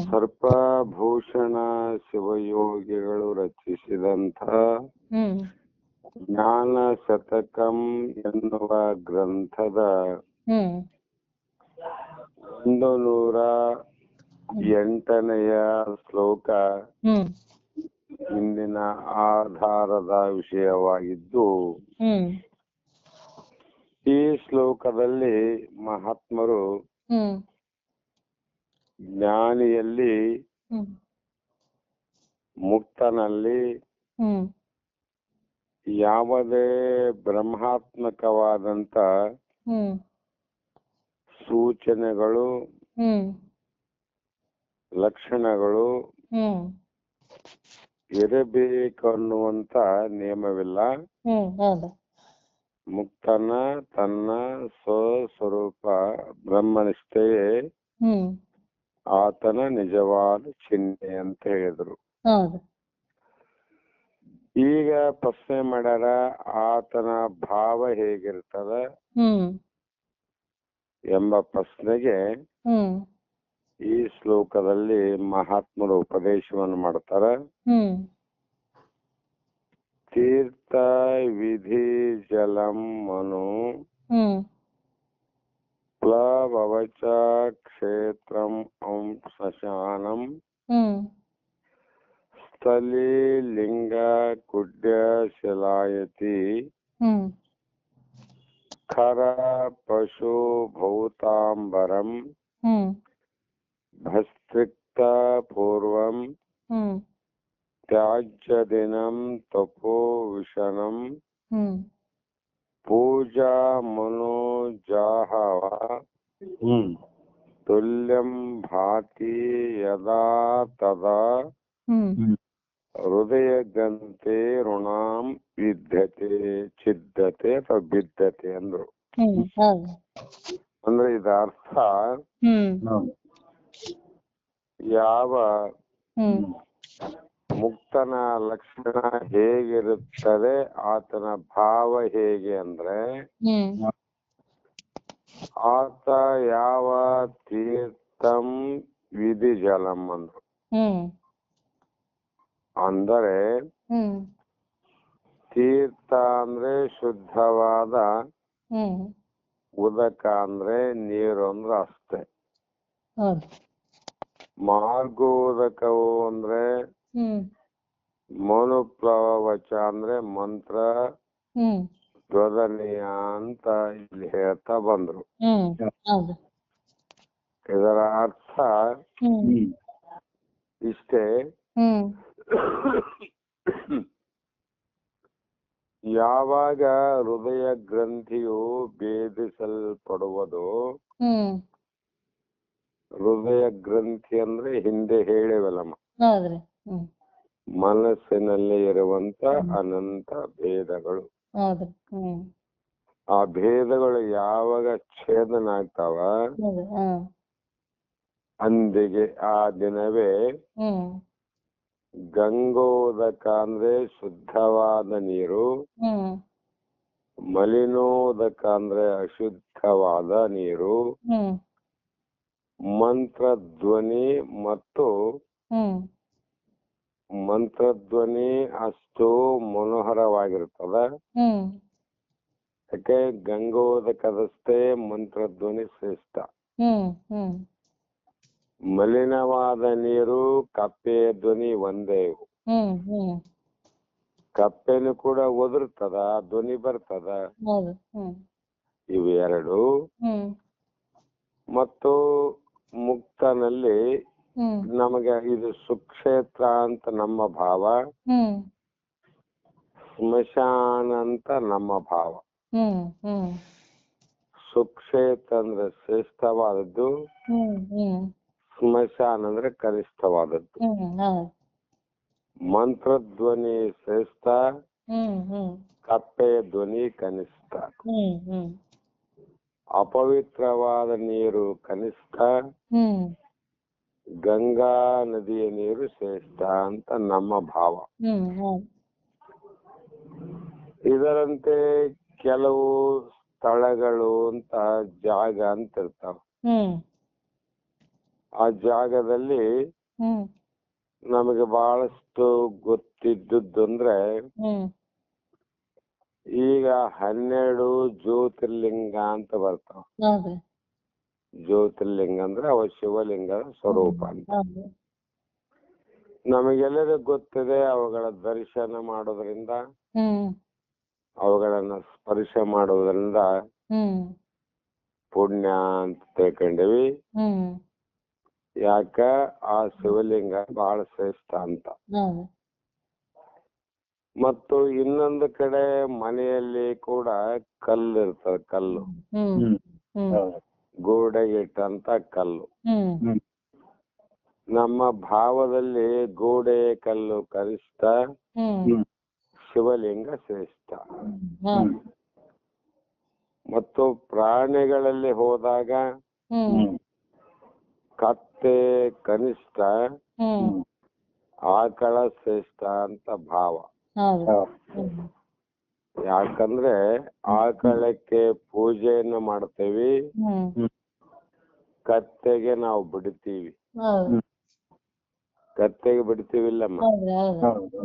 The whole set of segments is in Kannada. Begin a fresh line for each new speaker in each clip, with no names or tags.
ಸರ್ಪಭೂಷಣ ಶಿವಯೋಗಿಗಳು ರಚಿಸಿದಂಥ ಜ್ಞಾನ ಶತಕಂ ಎನ್ನುವ ಗ್ರಂಥದ 108ನೆಯ ಶ್ಲೋಕ ಇಂದಿನ ಆಧಾರದ ವಿಷಯವಾಗಿದ್ದು, ಈ ಶ್ಲೋಕದಲ್ಲಿ ಮಹಾತ್ಮರು ಜ್ಞಾನಿಯಲ್ಲಿ, ಮುಕ್ತನಲ್ಲಿ ಯಾವುದೇ ಬ್ರಹ್ಮಾತ್ಮಕವಾದಂತ ಸೂಚನೆಗಳು, ಲಕ್ಷಣಗಳು ಇರಬೇಕನ್ನುವಂತ ನಿಯಮವಿಲ್ಲ. ಮುಕ್ತನ ತನ್ನ ಸ್ವಸ್ವರೂಪ ಬ್ರಹ್ಮನಿಷ್ಠೆಯೇ ಆತನ ನಿಜವಾದ ಚಿಹ್ನೆ ಅಂತ ಹೇಳಿದ್ರು. ಈಗ ಪ್ರಶ್ನೆ ಮಾಡ್ಯಾರ, ಆತನ ಭಾವ ಹೇಗಿರ್ತದ ಎಂಬ ಪ್ರಶ್ನೆಗೆ ಈ ಶ್ಲೋಕದಲ್ಲಿ ಮಹಾತ್ಮರು ಉಪದೇಶವನ್ನು ಮಾಡ್ತಾರ. ತೀರ್ಥ ವಿಧಿ ಜಲಂ ಮನು ಪ್ಲವಚ ಕ್ಷೇತ್ರಂ ಶ್ಮಶಾನಂ ಸ್ಥಳೀ ಲಿಂಗ ಕುಡ್ಯ ಶಿಲಾಯತಿ ಖರ ಪಶು ಭೌತಾಂಬರಂ ಭಸ್ತ್ರಿಕ್ತ ಪೂರ್ವಂ ತ್ಯಾಜ್ಯ ದಿನಂ ತಪೋ ವಿಷನಂ ಪೂಜಾ ಮನೋಜಾಹವ ತುಲ್ಯಂ ಭಾತಿ ಯದಾ ತದಾ ಹೃದಯ ಗಂತೆ ಋಣಾಂ ವಿದ್ಯತೆ ಚಿದ್ದತೆ ಅಥವಾ ಬಿದ್ದತೆ ಅಂದ್ರು. ಅಂದ್ರೆ ಇದ ಅರ್ಥ, ಯಾವ ಮುಕ್ತನ ಲಕ್ಷಣ ಹೇಗಿರುತ್ತದೆ, ಆತನ ಭಾವ ಹೇಗೆ ಅಂದ್ರೆ, ಆತ ಯಾವ ತೀರ್ಥಂ ವಿಧಿ ಜಲಂ ಅಂದ್ರು. ಅಂದರೆ ತೀರ್ಥ ಅಂದ್ರೆ ಶುದ್ಧವಾದ, ಉದಕ ಅಂದ್ರೆ ನೀರು ಅಂದ್ರೆ ಅಷ್ಟೇ. ಮಾರ್ಗೋದಕವು ಅಂದ್ರೆ ಮನುಪ್ಲವಚ ಅಂದ್ರೆ ಮಂತ್ರ ಧ್ವದನೀಯ ಅಂತ ಇಲ್ಲಿ ಹೇಳ್ತಾ ಬಂದ್ರು. ಇದರ ಅರ್ಥ ಇಷ್ಟೇ, ಯಾವಾಗ ಹೃದಯ ಗ್ರಂಥಿಯು ಭೇದಿಸಲ್ಪಡುವುದು, ಹೃದಯ ಗ್ರಂಥಿ ಅಂದ್ರೆ ಹಿಂದೆ ಹೇಳಿವಲ್ಲ, ಮನಸ್ಸಿನಲ್ಲಿ ಇರುವಂತ ಅನಂತ ಭೇದಗಳು, ಆ ಭೇದಗಳು ಯಾವಾಗ ಛೇದನ ಆಗ್ತಾವ ಅಂದಿಗೆ ಆ ದಿನವೇ ಗಂಗೋದಕ ಅಂದ್ರೆ ಶುದ್ಧವಾದ ನೀರು, ಮಲಿನೋದಕ ಅಂದ್ರೆ ಅಶುದ್ಧವಾದ ನೀರು, ಮಂತ್ರಧ್ವನಿ ಮತ್ತು ಮಂತ್ರಧ್ವನಿ ಅಷ್ಟು ಮನೋಹರವಾಗಿರ್ತದ. ಯಾಕೆ ಗಂಗೋದಕದಷ್ಟೇ ಮಂತ್ರಧ್ವನಿ ಶ್ರೇಷ್ಠ. ಮಲಿನವಾದ ನೀರು, ಕಪ್ಪೆಯ ಧ್ವನಿ ಒಂದೇ. ಕಪ್ಪೆನು ಕೂಡ ಒದರ್ತದ, ಧ್ವನಿ ಬರ್ತದ. ಇವೆರಡು. ಮತ್ತು ಮುಕ್ತನಲ್ಲಿ ನಮಗೆ ಇದು ಸುಕ್ಷೇತ್ರ ಅಂತ ನಮ್ಮ ಭಾವ, ಸ್ಮಶಾನ ಅಂತ ನಮ್ಮ ಭಾವ. ಸುಕ್ಷೇತ್ರ ಅಂದ್ರೆ ಶ್ರೇಷ್ಠವಾದದ್ದು, ಸ್ಮಶಾನ ಅಂದ್ರೆ ಕನಿಷ್ಠವಾದದ್ದು. ಮಂತ್ರಧ್ವನಿ ಶ್ರೇಷ್ಠ, ಕಪ್ಪೆಯ ಧ್ವನಿ ಕನಿಷ್ಠ. ಅಪವಿತ್ರವಾದ ನೀರು ಕನಿಷ್ಠ, ಗಂಗಾ ನದಿಯ ನೀರು ಶ್ರೇಷ್ಠ ಅಂತ ನಮ್ಮ ಭಾವ. ಇದರಂತೆ ಕೆಲವು ಸ್ಥಳಗಳು ಅಂತ ಜಾಗ ಅಂತ ಇರ್ತಾವ. ಆ ಜಾಗದಲ್ಲಿ
ಹ್ಮ್
ನಮಗೆ ಬಹಳಷ್ಟು ಗೊತ್ತಿದ್ದುದಂದ್ರೆ
ಹ್ಮ್
ಈಗ 12 ಜ್ಯೋತಿರ್ಲಿಂಗ ಅಂತ ಬರ್ತಾವ.
ಹೌದ್ರಿ.
ಜ್ಯೋತಿರ್ಲಿಂಗ ಅಂದ್ರೆ ಅವ ಶಿವಲಿಂಗದ ಸ್ವರೂಪ ಅಂತ.
ಹೌದು.
ನಮಗೆಲ್ಲರಿಗೂ ಗೊತ್ತಿದೆ, ಅವುಗಳ ದರ್ಶನ ಮಾಡೋದ್ರಿಂದ,
ಹ್ಮ್
ಅವುಗಳನ್ನ ಸ್ಪರ್ಶ ಮಾಡೋದ್ರಿಂದ
ಹ್ಮ್
ಪುಣ್ಯ ಅಂತ ತಿಳ್ಕೊಂಡಿವಿ.
ಹ್ಮ್
ಯಾಕ ಆ ಶಿವಲಿಂಗ ಬಹಳ ಶ್ರೇಷ್ಠ ಅಂತ.
ಹೌದು.
ಮತ್ತು ಇನ್ನೊಂದು ಕಡೆ ಮನೆಯಲ್ಲಿ ಕೂಡ ಕಲ್ಲು ಇರ್ತದೆ. ಕಲ್ಲು
ಹ್ಮ್ ಹ್ಮ್
ಗೋಡೆಗೆ ಇಟ್ಟಂತ ಕಲ್ಲು.
ಹ್ಮ್
ನಮ್ಮ ಭಾವದಲ್ಲಿ ಗೋಡೆ ಕಲ್ಲು ಕನಿಷ್ಠ,
ಹ್ಮ್
ಶಿವಲಿಂಗ ಶ್ರೇಷ್ಠ.
ಹ್ಮ್
ಮತ್ತು ಪ್ರಾಣಿಗಳಲ್ಲಿ ಹೋದಾಗ
ಹ್ಮ್
ಕತ್ತೆ ಕನಿಷ್ಠ,
ಹ್ಮ್
ಆಕಳ ಶ್ರೇಷ್ಠ ಅಂತ ಭಾವ.
ಹೌದು.
ಯಾಕಂದ್ರೆ ಆಕಳಕ್ಕೆ ಪೂಜೆಯನ್ನು ಮಾಡ್ತೇವಿ,
ಹ್ಮ್
ಕತ್ತೆಗೆ ನಾವು ಬಿಡ್ತೀವಿ.
ಹೌದು.
ಕತ್ತೆಗೆ ಬಿಡ್ತೀವಿಲ್ಲಮ್ಮ,
ಹೌದು.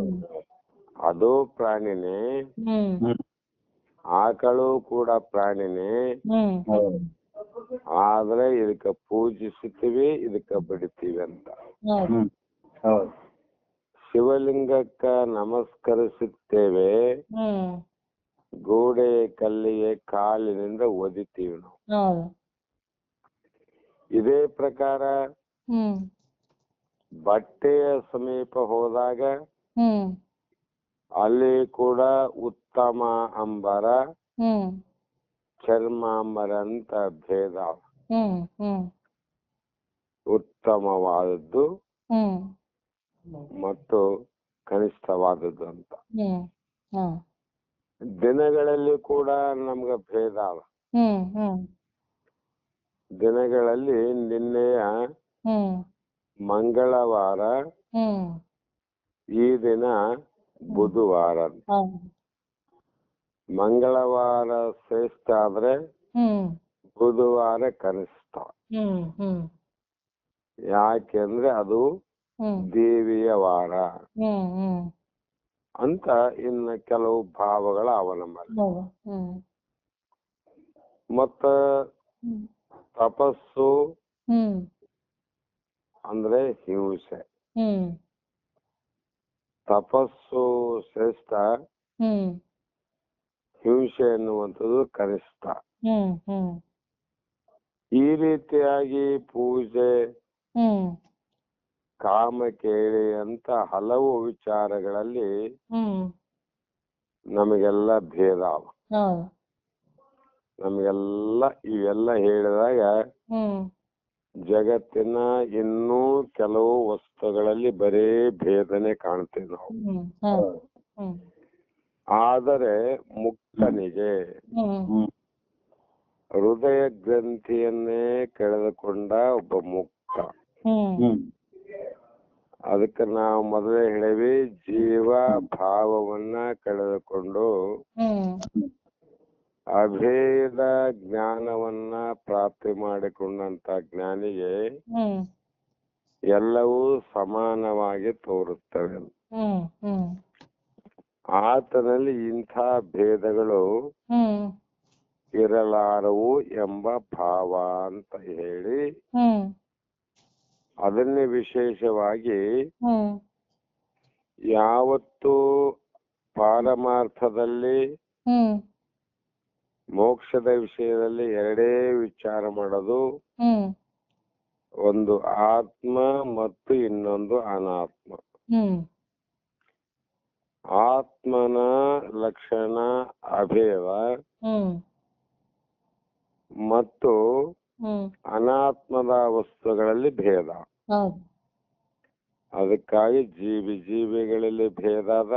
ಅದು ಪ್ರಾಣಿನೇ.
ಹ್ಮ್
ಆಕಳು ಕೂಡ ಪ್ರಾಣಿನೇ,
ಹ್ಮ್
ಆದ್ರೆ ಇದಕ್ಕ ಪೂಜಿಸುತ್ತೀವಿ, ಇದಕ್ಕ ಬಿಡ್ತೀವಿ ಅಂತ. ಶಿವಲಿಂಗಕ್ಕ ನಮಸ್ಕರಿಸುತ್ತೇವೆ,
ಹ್ಮ್
ಗೋಡೆ ಕಲ್ಲಿಗೆ ಕಾಲಿನಿಂದ ಒದಿತೀವಿ ನಾವು.
ಹೌದು.
ಇದೇ ಪ್ರಕಾರ
ಹ್ಮ್
ಬಟ್ಟೆಯ ಸಮೀಪ ಹೋದಾಗ
ಹ್ಮ್
ಅಲ್ಲಿ ಕೂಡ ಉತ್ತಮ ಅಂಬರ,
ಹ್ಮ್
ಚರ್ಮಾಂಬರ ಅಂತ ಭೇದ.
ಹ್ಮ್ ಹ್ಮ್
ಉತ್ತಮವಾದದ್ದು
ಹ್ಮ್
ಮತ್ತು ಕನಿಷ್ಠವಾದದ್ದು ಅಂತ.
ಹ್ಮ್
ದಿನಗಳಲ್ಲಿ ಕೂಡ ನಮ್ಗೆ ಭೇದ ಅವ.
ಹ್ಮ್ ಹ್ಮ್
ದಿನಗಳಲ್ಲಿ ನಿನ್ನೆಯ
ಹ್ಮ್
ಮಂಗಳವಾರ,
ಹ್ಮ್
ಈ ದಿನ ಬುಧವಾರ. ಮಂಗಳವಾರ ಶ್ರೇಷ್ಠ ಆದ್ರೆ
ಹ್ಮ್
ಬುಧವಾರ ಕನಿಷ್ಠ.
ಹ್ಮ್ ಹ್ಮ್
ಯಾಕೆಂದ್ರೆ ಅದು ದೇವಿಯ ವಾರ
ಹ್ಮ್ ಹ್ಮ್
ಅಂತ ಇನ್ನು ಕೆಲವು ಭಾವಗಳ ಅವ ನಮ್ಮಲ್ಲಿ. ಮತ್ತ ತಪಸ್ಸು ಅಂದ್ರೆ ಹಿಂಸೆ. ತಪಸ್ಸು ಶ್ರೇಷ್ಠ, ಹಿಂಸೆ ಎನ್ನುವಂಥದ್ದು ಕನಿಷ್ಠ. ಈ ರೀತಿಯಾಗಿ ಪೂಜೆ, ಕಾಮ ಕೇಳಿ ಅಂತ ಹಲವು ವಿಚಾರಗಳಲ್ಲಿ ನಮಗೆಲ್ಲ ಭೇದ ಅವ. ನಮಗೆಲ್ಲ ಇವೆಲ್ಲ ಹೇಳಿದಾಗ ಜಗತ್ತಿನ ಇನ್ನೂ ಕೆಲವು ವಸ್ತುಗಳಲ್ಲಿ ಬರೇ ಭೇದನೆ ಕಾಣ್ತೇವೆ ನಾವು. ಆದರೆ ಮುಕ್ತನಿಗೆ ಹೃದಯ ಗ್ರಂಥಿಯನ್ನೇ ಕಳೆದುಕೊಂಡ ಒಬ್ಬ ಮುಕ್ತ. ಅದಕ್ಕೆ ನಾವು ಮೊದಲೇ ಹೇಳಿವಿ, ಜೀವ ಭಾವವನ್ನ ಕಳೆದುಕೊಂಡು ಅಭೇದ ಜ್ಞಾನವನ್ನ ಪ್ರಾಪ್ತಿ ಮಾಡಿಕೊಂಡಂತ ಜ್ಞಾನಿಗೆ ಎಲ್ಲವೂ ಸಮಾನವಾಗಿ ತೋರುತ್ತವೆ. ಆತನಲ್ಲಿ ಇಂಥ ಭೇದಗಳು ಇರಲಾರವು ಎಂಬ ಭಾವ ಅಂತ ಹೇಳಿ, ಅದನ್ನೇ ವಿಶೇಷವಾಗಿ ಯಾವತ್ತು ಪಾರಮಾರ್ಥದಲ್ಲಿ ಮೋಕ್ಷದ ವಿಷಯದಲ್ಲಿ ಎರಡೇ ವಿಚಾರ ಮಾಡೋದು, ಒಂದು ಆತ್ಮ ಮತ್ತು ಇನ್ನೊಂದು ಅನಾತ್ಮ. ಆತ್ಮನ ಲಕ್ಷಣ ಅಭೇದ ಮತ್ತು ಅನಾತ್ಮದ ವಸ್ತುಗಳಲ್ಲಿ ಭೇದ. ಅದಕ್ಕಾಗಿ ಜೀವಿಗಳಲ್ಲಿ ಭೇದ ಅದ,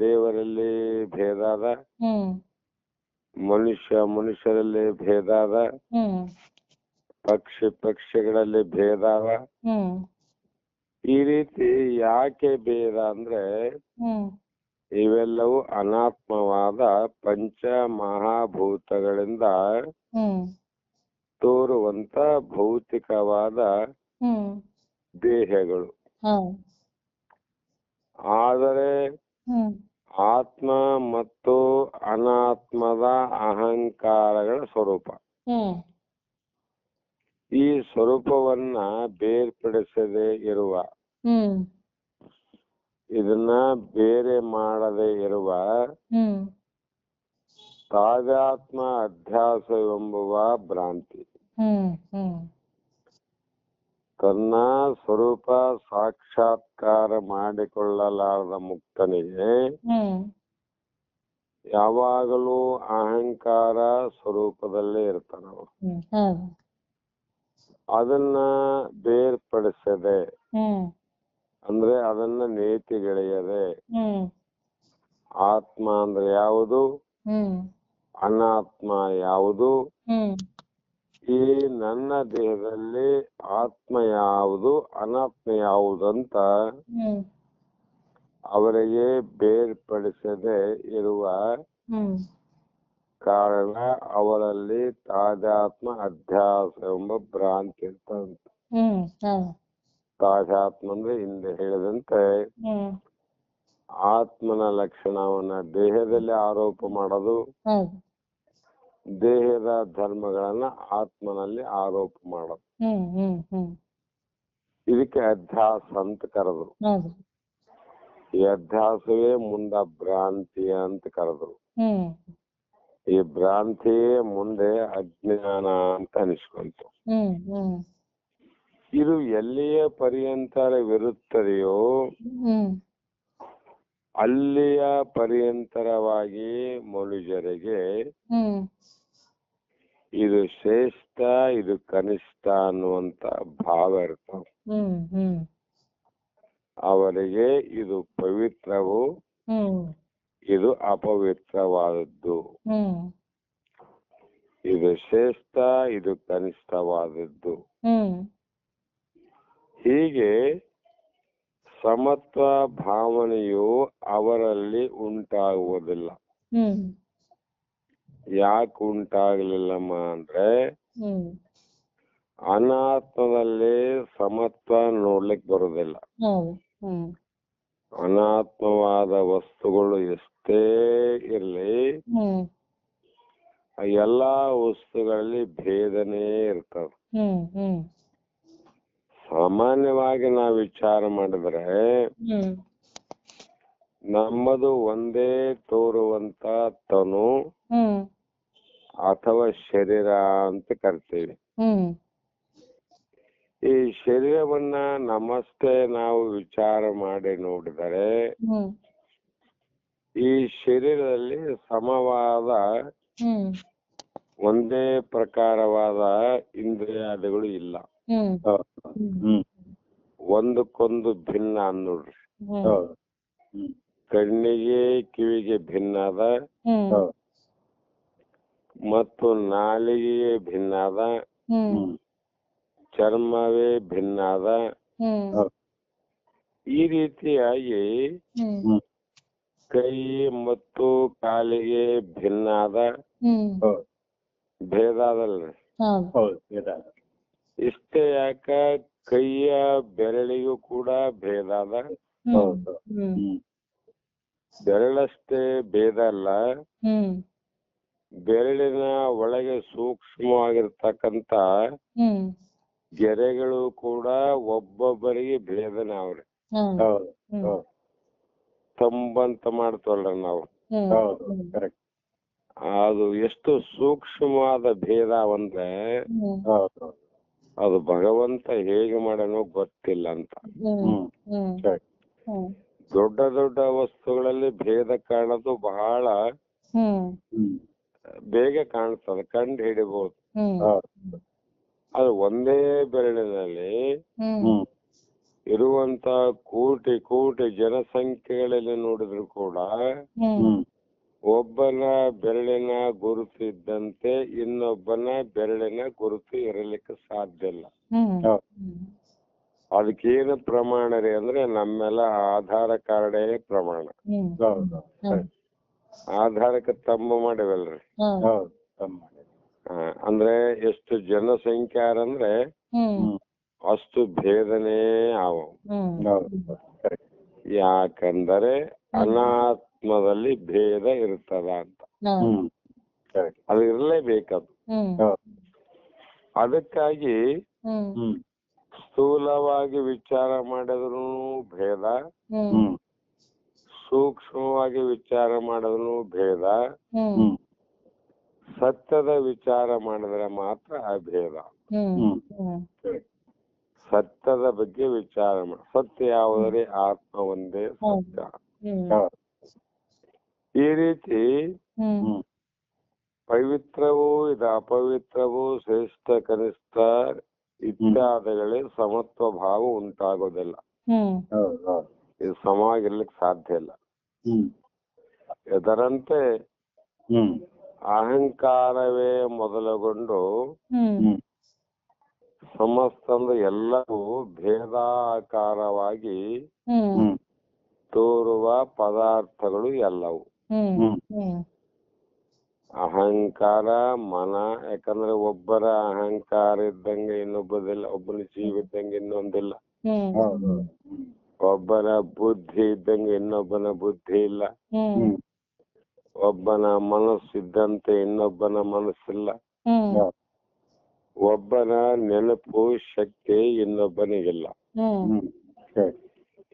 ದೇವರಲ್ಲಿ ಭೇದ ಅದ, ಮನುಷ್ಯರಲ್ಲಿ ಭೇದ ಅದ, ಪಕ್ಷಿಗಳಲ್ಲಿ ಭೇದ ಅದ. ಈ ರೀತಿ ಯಾಕೆ ಭೇದ ಅಂದ್ರೆ ಇವೆಲ್ಲವೂ ಅನಾತ್ಮವಾದ ಪಂಚ ಮಹಾಭೂತಗಳಿಂದ ತೋರುವಂತ ಭೌತಿಕವಾದ
ಹ್ಮ್
ದೇಹಗಳು.
ಹೌದು.
ಆದರೆ
ಹ್ಮ್
ಆತ್ಮ ಮತ್ತು ಅನಾತ್ಮದ ಅಹಂಕಾರಗಳ ಸ್ವರೂಪ.
ಹ್ಮ್
ಈ ಸ್ವರೂಪವನ್ನ ಬೇರ್ಪಡಿಸದೆ ಇರುವ,
ಹ್ಮ್
ಇದನ್ನ ಬೇರೆ ಮಾಡದೆ ಇರುವ
ಹ್ಮ್
ತಾದಾತ್ಮ ಅಧ್ಯಾಸವೆಂಬುವ ಭ್ರಾಂತಿ.
ಹ್ಮ್ ಹ್ಮ್
ತನ್ನ ಸ್ವರೂಪ ಸಾಕ್ಷಾತ್ಕಾರ ಮಾಡಿಕೊಳ್ಳಲಾರದ ಮುಕ್ತನಿಗೆ
ಹ್ಮ್
ಯಾವಾಗಲೂ ಅಹಂಕಾರ ಸ್ವರೂಪದಲ್ಲೇ ಇರ್ತಾನ.
ಹೌದು.
ಅದನ್ನ ಬೇರ್ಪಡಿಸದೆ,
ಹ್ಮ್
ಅಂದ್ರೆ ಅದನ್ನ ನೇತಿಗೆಳೆಯದೆ,
ಹ್ಮ್
ಆತ್ಮ ಅಂದ್ರೆ ಯಾವುದು,
ಹ್ಮ್
ಅನಾತ್ಮ ಯಾವುದು,
ಹ್ಮ್
ಈ ನನ್ನ ದೇಹದಲ್ಲಿ ಆತ್ಮ ಯಾವುದು ಅನಾತ್ಮ ಯಾವುದಂತ
ಹ್ಮ್
ಅವರಿಗೆ ಬೇರ್ಪಡಿಸದೆ ಇರುವ
ಹ್ಮ್
ಕಾರಣ ಅವರಲ್ಲಿ ತಾದಾತ್ಮ ಅಧ್ಯಾಸ ಎಂಬ ಭ್ರಾಂತಿ ಇರ್ತಂತ.
ಹೌದು.
ತಾದಾತ್ಮ ಅಂದ್ರೆ ಹಿಂದೆ ಹೇಳಿದಂತೆ
ಹ್ಮ್
ಆತ್ಮನ ಲಕ್ಷಣವನ್ನ ದೇಹದಲ್ಲಿ ಆರೋಪ ಮಾಡೋದು,
ಹೌದು.
ದೇಹದ ಧರ್ಮಗಳನ್ನ ಆತ್ಮನಲ್ಲಿ ಆರೋಪ ಮಾಡೋದು.
ಹ್ಮ್ ಹ್ಮ್ ಹ್ಮ್
ಇದಕ್ಕೆ ಅಧ್ಯಾಸ ಅಂತ ಕರೆದ್ರು.
ಹೌದು.
ಈ ಅಧ್ಯಾಸವೇ ಮುಂದ ಭ್ರಾಂತಿ ಅಂತ ಕರೆದ್ರು.
ಹ್ಮ್
ಈ ಭ್ರಾಂತಿಯೇ ಮುಂದೆ ಅಜ್ಞಾನ ಅಂತ ಅನಿಸ್ಕೊಂತು.
ಹ್ಮ್ ಹ್ಮ್
ಇದು ಎಲ್ಲಿಯ ಪರ್ಯಂತರವಿರುತ್ತದೆಯೋ
ಹ್ಮ್
ಅಲ್ಲಿಯ ಪರ್ಯಂತರವಾಗಿ ಮನುಷ್ಯರಿಗೆ
ಹ್ಮ್
ಇದು ಶ್ರೇಷ್ಠ, ಇದು ಕನಿಷ್ಠ ಅನ್ನುವಂತ ಭಾವ ಇರ್ತಾವ.
ಹ್ಮ್ ಹ್ಮ್
ಅವರಿಗೆ ಇದು ಪವಿತ್ರವು,
ಹ್ಮ್
ಇದು ಅಪವಿತ್ರವಾದದ್ದು,
ಹ್ಮ್
ಇದು ಶ್ರೇಷ್ಠ, ಇದು ಕನಿಷ್ಠವಾದದ್ದು.
ಹ್ಮ್
ಹೀಗೆ ಸಮತ್ವ ಭಾವನೆಯು ಅವರಲ್ಲಿ ಉಂಟಾಗುವುದಿಲ್ಲ.
ಹ್ಮ್
ಯಾಕೆ ಉಂಟಾಗಲಿಲ್ಲಮ್ಮ ಅಂದ್ರೆ
ಹ್ಮ್
ಅನಾತ್ಮದಲ್ಲಿ ಸಮತ್ವ ನೋಡ್ಲಿಕ್ಕೆ ಬರುದಿಲ್ಲ.
ಹೌದು. ಹ್ಮ್
ಅನಾತ್ಮವಾದ ವಸ್ತುಗಳು ಎಷ್ಟೇ ಇರಲಿ,
ಹ್ಮ್
ಎಲ್ಲಾ ವಸ್ತುಗಳಲ್ಲಿ ಭೇದನೇ ಇರ್ತದೆ.
ಹ್ಮ್ ಹ್ಮ್
ಸಾಮಾನ್ಯವಾಗಿ ನಾವು ವಿಚಾರ ಮಾಡಿದ್ರೆ
ಹ್ಮ್
ನಮ್ಮದು ಒಂದೇ ತೋರುವಂತ ತನು
ಹ್ಮ್
ಅಥವಾ ಶರೀರ ಅಂತ ಕರಿತೀವಿ.
ಹ್ಮ್
ಈ ಶರೀರವನ್ನ ನಮಸ್ತೆ ನಾವು ವಿಚಾರ ಮಾಡಿ ನೋಡಿದರೆ
ಹ್ಮ್
ಈ ಶರೀರದಲ್ಲಿ ಸಮವಾದ
ಹ್ಮ್
ಒಂದೇ ಪ್ರಕಾರವಾದ ಇಂದ್ರಿಯಾದಿಗಳು ಇಲ್ಲ.
ಹ್ಮ್
ಒಂದಕ್ಕೊಂದು ಭಿನ್ನ ನೋಡ್ರಿ. ಕಣ್ಣಿಗೆ ಕಿವಿಗೆ ಭಿನ್ನ ಅದ, ಮತ್ತು ನಾಲಿಗೆಗೆ ಭಿನ್ನ ಅದ, ಚರ್ಮವೇ ಭಿನ್ನ ಅದ. ಈ ರೀತಿಯಾಗಿ ಕೈ ಮತ್ತು ಕಾಲಿಗೆ ಭಿನ್ನ ಅದ, ಭೇದ ಅದಲ್ರಿ. ಇಷ್ಟೇ ಯಾಕ ಕೈಯ ಬೆರಳಿಗೂ ಕೂಡ ಭೇದ ಅದ. ಬೆರಳಷ್ಟೇ ಭೇದ ಅಲ್ಲ, ಬೆರಳಿನ ಒಳಗೆ ಸೂಕ್ಷ್ಮವಾಗಿರ್ತಕ್ಕಂತ ಗೆರೆಗಳು ಕೂಡ ಒಬ್ಬೊಬ್ಬರಿಗೆ ಭೇದನ ಅವ್ರಿ. ತಂಬಂತ ಮಾಡ್ತವಲ್ರ ನಾವು, ಅದು ಎಷ್ಟು ಸೂಕ್ಷ್ಮವಾದ ಭೇದ ಅಂದ್ರೆ ಅದು ಭಗವಂತ ಹೇಗೆ ಮಾಡನೋ ಗೊತ್ತಿಲ್ಲ ಅಂತ. ದೊಡ್ಡ ದೊಡ್ಡ ವಸ್ತುಗಳಲ್ಲಿ ಭೇದ ಕಾಣೋದು ಬಹಳ ಬೇಗ ಕಾಣ್ತದೆ, ಕಂಡು ಹಿಡಿಬಹುದು. ಅದು ಒಂದೇ ಬೆರಳಿನಲ್ಲಿ ಇರುವಂತ ಕೋಟಿ ಕೋಟಿ ಜನಸಂಖ್ಯೆಗಳಲ್ಲಿ ನೋಡಿದ್ರು ಕೂಡ ಒಬ್ಬನ ಬೆರಳಿನ ಗುರುತು ಇದ್ದಂತೆ ಇನ್ನೊಬ್ಬನ ಬೆರಳಿನ ಗುರುತು ಇರಲಿಕ್ಕೆ ಸಾಧ್ಯ ಇಲ್ಲ. ಅದಕ್ಕೇನು ಪ್ರಮಾಣ ರೀ ಅಂದ್ರೆ ನಮ್ಮೆಲ್ಲ ಆಧಾರ ಕಾರ್ಡೇ ಪ್ರಮಾಣ. ಆಧಾರಕ್ಕೆ ತಮ್ಮ ಮಾಡಿವಲ್ರಿ, ಅಂದ್ರೆ ಎಷ್ಟು ಜನಸಂಖ್ಯಾರಂದ್ರೆ
ಹ್ಮ್
ಅಷ್ಟು ಭೇದನೇ ಅವ.
ಹ್ಮ್
ಯಾಕಂದರೆ ಅನಾತ್ಮದಲ್ಲಿ ಭೇದ ಇರ್ತದ ಅಂತ.
ಹೌದು.
ಅದು ಇರಲೇಬೇಕದು.
ಹ್ಮ್
ಅದಕ್ಕಾಗಿ
ಹ್ಮ್
ಸ್ಥೂಲವಾಗಿ ವಿಚಾರ ಮಾಡಿದ್ರು ಭೇದ,
ಹ್ಮ್
ಸೂಕ್ಷ್ಮವಾಗಿ ವಿಚಾರ ಮಾಡಿದ್ರು ಭೇದ,
ಹ್ಮ್
ಸತ್ಯದ ವಿಚಾರ ಮಾಡಿದ್ರೆ ಮಾತ್ರ ಅಭೇದ.
ಹ್ಮ್ ಹ್ಮ್
ಸತ್ಯದ ಬಗ್ಗೆ ವಿಚಾರ ಮಾಡಿ. ಸತ್ಯ ಯಾವುದರೆ ಆತ್ಮ ಒಂದೇ ಸತ್ಯ.
ಹ್ಮ್
ಈ ರೀತಿ
ಹ್ಮ್
ಪವಿತ್ರವೂ ಇದು ಅಪವಿತ್ರವೂ ಶ್ರೇಷ್ಠ ಕನಿಷ್ಠ ಇತ್ಯಾದಿಗಳೇ ಸಮತ್ವ ಭಾವ ಉಂಟಾಗೋದಿಲ್ಲ.
ಹ್ಮ್
ಇದು ಸಮವಾಗಿರ್ಲಿಕ್ಕೆ ಸಾಧ್ಯ ಇಲ್ಲ. ಇದರಂತೆ ಅಹಂಕಾರವೇ ಮೊದಲುಗೊಂಡು
ಹ್ಮ್
ಸಮಸ್ತಂದು ಎಲ್ಲವೂ ಭೇದಾಕಾರವಾಗಿ
ಹ್ಮ್
ತೋರುವ ಪದಾರ್ಥಗಳು ಎಲ್ಲವು.
ಹ್ಮ್ ಹ್ಮ್
ಅಹಂಕಾರ ಮನ, ಯಾಕಂದ್ರೆ ಒಬ್ಬರ ಅಹಂಕಾರ ಇದ್ದಂಗೆ ಇನ್ನೊಬ್ಬದಿಲ್ಲ, ಒಬ್ಬನ ಜೀವ ಇದ್ದಂಗೆ ಇನ್ನೊಂದಿಲ್ಲ,
ಹ್ಮ್
ಒಬ್ಬನ ಬುದ್ಧಿ ಇದ್ದಂಗೆ ಇನ್ನೊಬ್ಬನ ಬುದ್ಧಿ ಇಲ್ಲ,
ಹ್ಮ್
ಒಬ್ಬನ ಮನಸ್ಸಿದ್ದಂತೆ ಇನ್ನೊಬ್ಬನ ಮನಸ್ಸಿಲ್ಲ,
ಹ್ಮ್
ಒಬ್ಬನ ನೆನಪು ಶಕ್ತಿ ಇನ್ನೊಬ್ಬನಿಗಿಲ್ಲ.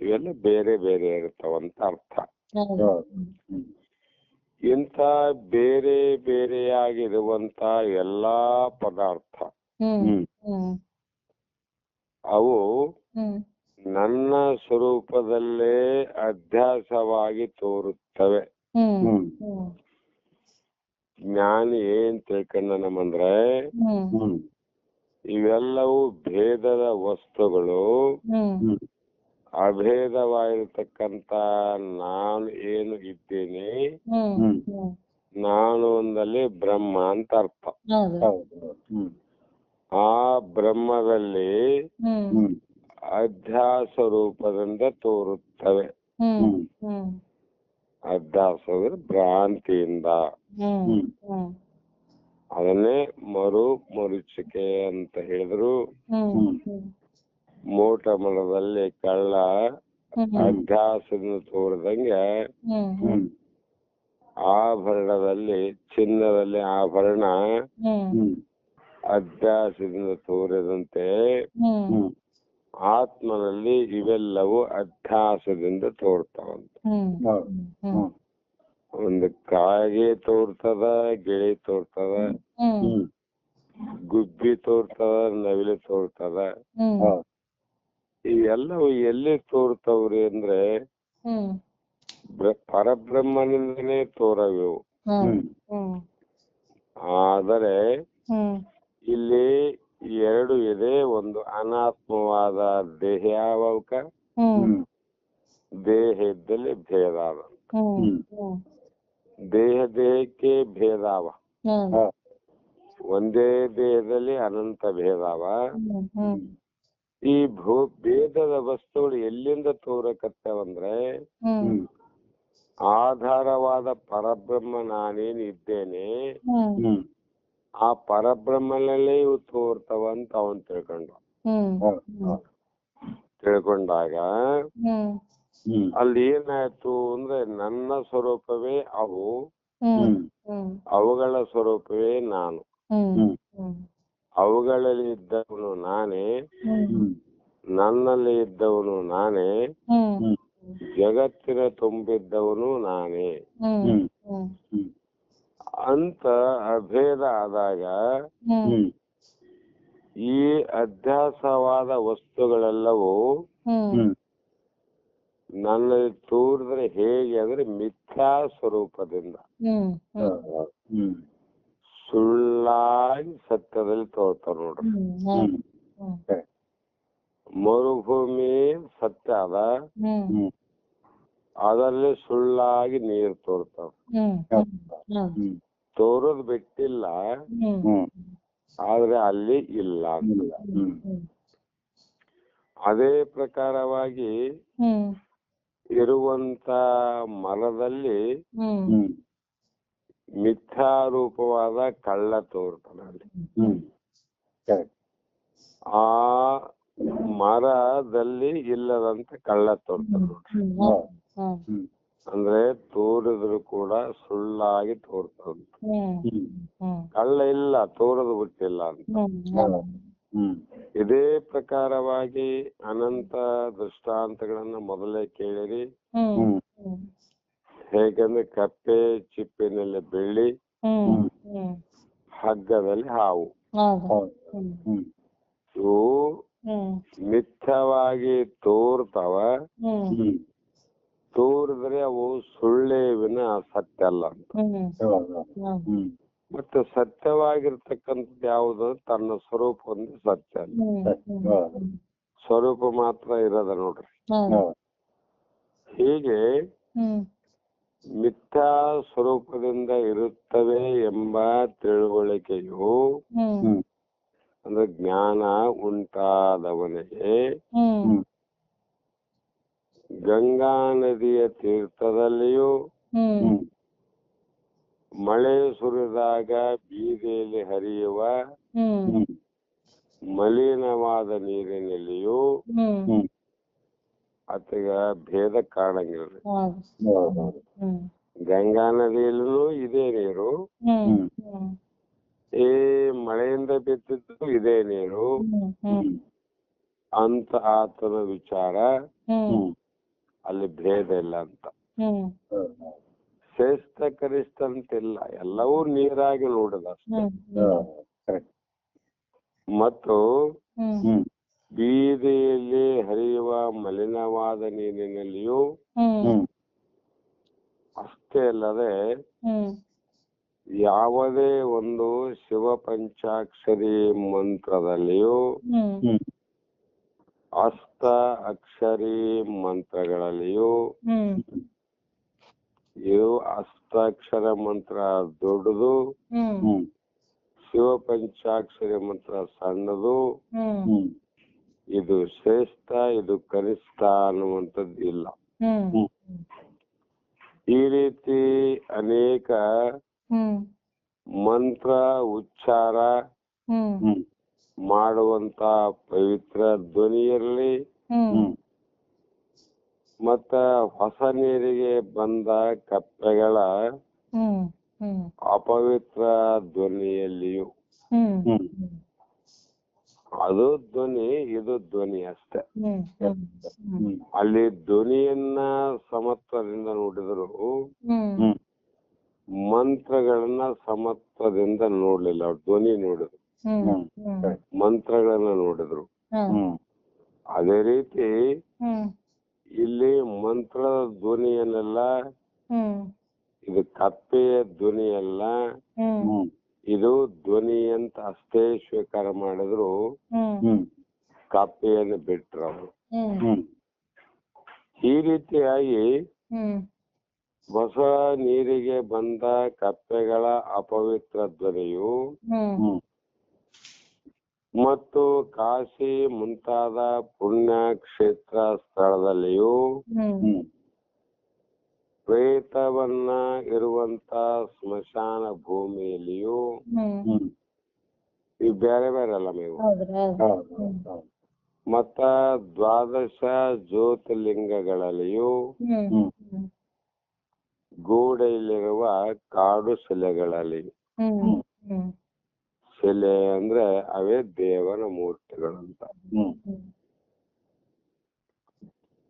ಇವೆಲ್ಲ ಬೇರೆ ಬೇರೆ ಇರ್ತಾವಂತ ಅರ್ಥ. ಇಂಥ ಬೇರೆ ಬೇರೆಯಾಗಿರುವಂತ ಎಲ್ಲಾ ಪದಾರ್ಥ ಅವು ನನ್ನ ಸ್ವರೂಪದಲ್ಲೇ ಅಧ್ಯಾಸವಾಗಿ ತೋರುತ್ತವೆ. ಜ್ಞಾನಿ ಏನ್ ತಿಳ್ಕೊಂಡನಂದ್ರೆ ಇವೆಲ್ಲವೂ ಭೇದದ ವಸ್ತುಗಳು, ಅಭೇದವಾಗಿರ್ತಕ್ಕಂತ ನಾನು ಏನು ಇದ್ದೇನೆ, ನಾನು ಒಂದಲ್ಲಿ ಬ್ರಹ್ಮ ಅಂತ ಅರ್ಥ. ಆ ಬ್ರಹ್ಮದಲ್ಲಿ ಅಧ್ಯಾಸ ರೂಪದಿಂದ ತೋರುತ್ತವೆ. ಅಧ್ಯಾಸ ಭ್ರಾಂತಿಯಿಂದ. ಅದನ್ನೇ ಮರುಚಿಕೆ ಅಂತ ಹೇಳಿದ್ರು. ಮೋಟ ಮಲದಲ್ಲಿ ಕಳ್ಳ ಅಧ್ಯಾಸದಿಂದ ತೋರಿದಂಗೆ ಆಭರಣದಲ್ಲಿ, ಚಿನ್ನದಲ್ಲಿ ಆಭರಣ ಅಧ್ಯಾಸದಿಂದ ತೋರಿದಂತೆ ಆತ್ಮನಲ್ಲಿ ಇವೆಲ್ಲವೂ ಅಧ್ಯಾಸದಿಂದ ತೋರ್ತಾವಂತ. ಒಂದು ಕಾಗೆ ತೋರ್ತದ, ಗಿಳಿ ತೋರ್ತದ, ಗುಬ್ಬಿ ತೋರ್ತದ, ನವಿಲೆ ತೋರ್ತದ. ಇವೆಲ್ಲವೂ ಎಲ್ಲಿ ತೋರ್ತವ್ರಿ ಅಂದ್ರೆ ಪರಬ್ರಹ್ಮನಿಂದನೇ ತೋರವು. ಆದರೆ ಇಲ್ಲಿ ಎರಡು ಇದೆ. ಒಂದು ಅನಾತ್ಮವಾದ ದೇಹ ಯಾವಕ, ದೇಹ ಇದ್ದಲ್ಲಿ ಭೇದ ಅದ. ದೇಹಕ್ಕೆ ಭೇದ ಅವ. ಒಂದೇ ದೇಹದಲ್ಲಿ ಅನಂತ ಭೇದ ಅವ. ಈ ಭೇದದ ವಸ್ತುಗಳು ಎಲ್ಲಿಂದ ತೋರಕತ್ತವಂದ್ರೆ ಆಧಾರವಾದ ಪರಬ್ರಹ್ಮ ನಾನೇನು ಇದ್ದೇನೆ, ಆ ಪರಬ್ರಹ್ಮನಲ್ಲೇ ಇವು ತೋರ್ತಾವಂತ ಅವನ್ ತಿಳ್ಕೊಂಡಾಗ ಅಲ್ಲಿ ಏನಾಯ್ತು ಅಂದ್ರೆ ನನ್ನ ಸ್ವರೂಪವೇ ಅವು, ಅವುಗಳ ಸ್ವರೂಪವೇ ನಾನು. ಅವುಗಳಲ್ಲಿ ಇದ್ದವನು ನಾನೇ, ನನ್ನಲ್ಲಿ ಇದ್ದವನು ನಾನೇ, ಜಗತ್ತಿನ ತುಂಬಿದ್ದವನು ನಾನೇ ಅಂತ ಅಭೇದ ಆದಾಗ ಈ ಅಧ್ಯಾಸವಾದ ವಸ್ತುಗಳೆಲ್ಲವೂ ನನ್ನಲ್ಲಿ ತೋರಿದ್ರೆ ಹೇಗೆ ಅಂದ್ರೆ ಮಿಥ್ಯಾ ಸ್ವರೂಪದಿಂದ ಸುಳ್ಳಾಗಿ ಸತ್ಯದಲ್ಲಿ ತೋರ್ತಾರ ನೋಡ್ರಿ. ಮರುಭೂಮಿ ಸತ್ಯ ಅದ, ಅದರಲ್ಲಿ ಸುಳ್ಳಾಗಿ ನೀರು ತೋರ್ತಾವ. ತೋರೋದ್ ಬಿಟ್ಟಿಲ್ಲ, ಆದ್ರೆ ಅಲ್ಲಿ ಇಲ್ಲ. ಅದೇ ಪ್ರಕಾರವಾಗಿ ಇರುವಂತ ಮರದಲ್ಲಿ ಮಿಥ್ಯಾರೂಪವಾದ ಕಳ್ಳ ತೋರ್ತಾನೆ ಅಲ್ಲಿ.
ಕರೆಕ್ಟ್.
ಆ ಮರದಲ್ಲಿ ಇಲ್ಲದಂತ ಕಳ್ಳ ತೋರ್ತಾನೆ ನೋಡ್ರಿ. ಅಂದ್ರೆ ತೋರಿದ್ರು ಕೂಡ ಸುಳ್ಳಾಗಿ ತೋರ್ತದಂತ. ಕಳ್ಳ ಇಲ್ಲ, ತೋರದು ಬಿಟ್ಟಿಲ್ಲ ಅಂತ. ಇದೇ ಪ್ರಕಾರವಾಗಿ ಅನಂತ ದೃಷ್ಟಾಂತಗಳನ್ನ ಮೊದಲೇ ಕೇಳಿರಿ. ಹೇಗೆಂದ್ರೆ ಕಪ್ಪೆ ಚಿಪ್ಪಿನಲ್ಲಿ ಬೆಳ್ಳಿ, ಹಗ್ಗದಲ್ಲಿ ಹಾವು. ಇವು ಮಿಥ್ಯವಾಗಿ ತೋರ್ತಾವ. ತೋರಿದ್ರೆ ಅವು ಸುಳ್ಳೇ ವಿನ ಸತ್ಯ ಅಲ್ಲ ಅಂತ. ಮತ್ತೆ ಸತ್ಯವಾಗಿರ್ತಕ್ಕಂಥದ್ದು ಯಾವುದು? ತನ್ನ ಸ್ವರೂಪ ಒಂದು ಸತ್ಯ ಅಲ್ಲ. ಸ್ವರೂಪ ಮಾತ್ರ ಇರೋದ ನೋಡ್ರಿ. ಹೀಗೆ ಮಿಥ್ಯಾ ಸ್ವರೂಪದಿಂದ ಇರುತ್ತವೆ ಎಂಬ ತಿಳುವಳಿಕೆಯು ಅಂದ್ರೆ ಜ್ಞಾನ ಉಂಟಾದವನಿಗೆ ಗಂಗಾ ನದಿಯ ತೀರ್ಥದಲ್ಲಿಯೂ ಮಳೆ ಸುರಿದಾಗ ಬೀದಿಯಲ್ಲಿ ಹರಿಯುವ ಮಲಿನವಾದ ನೀರಿನಲ್ಲಿಯೂ ಆತಗ ಭೇದ ಕಾಣಂಗಿಲ್ರಿ. ಗಂಗಾ ನದಿಯಲ್ಲೂ ಇದೇ ನೀರು, ಈ ಮಳೆಯಿಂದ ಬಿದ್ದಿದ್ದು ಇದೇ ನೀರು ಅಂತ ಆತನ ವಿಚಾರ. ಅಲ್ಲಿ ಭೇದ ಇಲ್ಲ ಅಂತ. ಶ್ರೇಷ್ಠ ಕನಿಷ್ಠ ಅಂತಿಲ್ಲ, ಎಲ್ಲವೂ ನೀರಾಗಿ ನೋಡಿದ ಅಷ್ಟೇ. ಮತ್ತು ಬೀದಿಯಲ್ಲಿ ಹರಿಯುವ ಮಲಿನವಾದ ನೀರಿನಲ್ಲಿಯೂ ಅಷ್ಟೇ ಅಲ್ಲದೆ ಯಾವುದೇ ಒಂದು ಶಿವ ಪಂಚಾಕ್ಷರಿ ಮಂತ್ರದಲ್ಲಿಯೂ ಅಷ್ಟ ಅಕ್ಷರಿ ಮಂತ್ರಗಳಲ್ಲಿಯೂ ಇದು ಅಷ್ಟಾಕ್ಷರ ಮಂತ್ರ ದೊಡ್ಡದು, ಶಿವ ಪಂಚಾಕ್ಷರಿ ಮಂತ್ರ ಸಣ್ಣದು, ಇದು ಶ್ರೇಷ್ಠ ಇದು ಕನಿಷ್ಠ ಅನ್ನುವಂಥದ್ದು ಇಲ್ಲ. ಈ ರೀತಿ ಅನೇಕ ಮಂತ್ರ ಉಚ್ಚಾರ ಮಾಡುವಂತ ಪವಿತ್ರ ಧ್ವನಿಯಲ್ಲಿ ಮತ್ತ ಹೊಸ ನೀರಿಗೆ ಬಂದ ಕಪ್ಪೆಗಳ ಅಪವಿತ್ರ ಧ್ವನಿಯಲ್ಲಿಯೂ ಅದು ಧ್ವನಿ, ಇದು ಧ್ವನಿ ಅಷ್ಟೇ. ಅಲ್ಲಿ ಧ್ವನಿಯನ್ನ ಸಮತ್ವದಿಂದ ನೋಡಿದ್ರು, ಮಂತ್ರಗಳನ್ನ ಸಮತ್ವದಿಂದ ನೋಡ್ಲಿಲ್ಲ. ಅವ್ರು ಧ್ವನಿ ನೋಡಿದ್ರು, ಮಂತ್ರಗಳನ್ನ ನೋಡಿದ್ರು. ಅದೇ ರೀತಿ ಇಲ್ಲಿ ಮಂತ್ರದ ಧ್ವನಿಯನ್ನೆಲ್ಲ, ಇದು ಕಪ್ಪೆಯ ಧ್ವನಿಯಲ್ಲ, ಇದು ಧ್ವನಿ ಅಂತ ಅಷ್ಟೇ ಸ್ವೀಕಾರ ಮಾಡಿದ್ರು. ಕಪ್ಪೆಯನ್ನು ಬಿಟ್ರು ಅವರು. ಈ ರೀತಿಯಾಗಿ ಹೊಸ ನೀರಿಗೆ ಬಂದ ಕಪ್ಪೆಗಳ ಅಪವಿತ್ರ ಧ್ವನಿಯು ಮತ್ತು ಕಾಶಿ ಮುಂತಾದ ಪುಣ್ಯ ಕ್ಷೇತ್ರ ಸ್ಥಳದಲ್ಲಿಯೂ ಪ್ರೇತವನ್ನ ಇರುವಂತ ಸ್ಮಶಾನ ಭೂಮಿಯಲ್ಲಿಯೂ ಇವು ಬೇರೆ ಬೇರೆ ಅಲ್ಲ ನೀವು. ಮತ್ತ ದ್ವಾದಶ ಜ್ಯೋತಿರ್ಲಿಂಗಗಳಲ್ಲಿಯೂ ಗೋಡೆಯಲ್ಲಿರುವ ಕಾಡು ಶಿಲೆಗಳಲ್ಲಿ, ಶಿಲೆ ಅಂದ್ರೆ ಅವೇ ದೇವರ ಮೂರ್ತಿಗಳಂತ.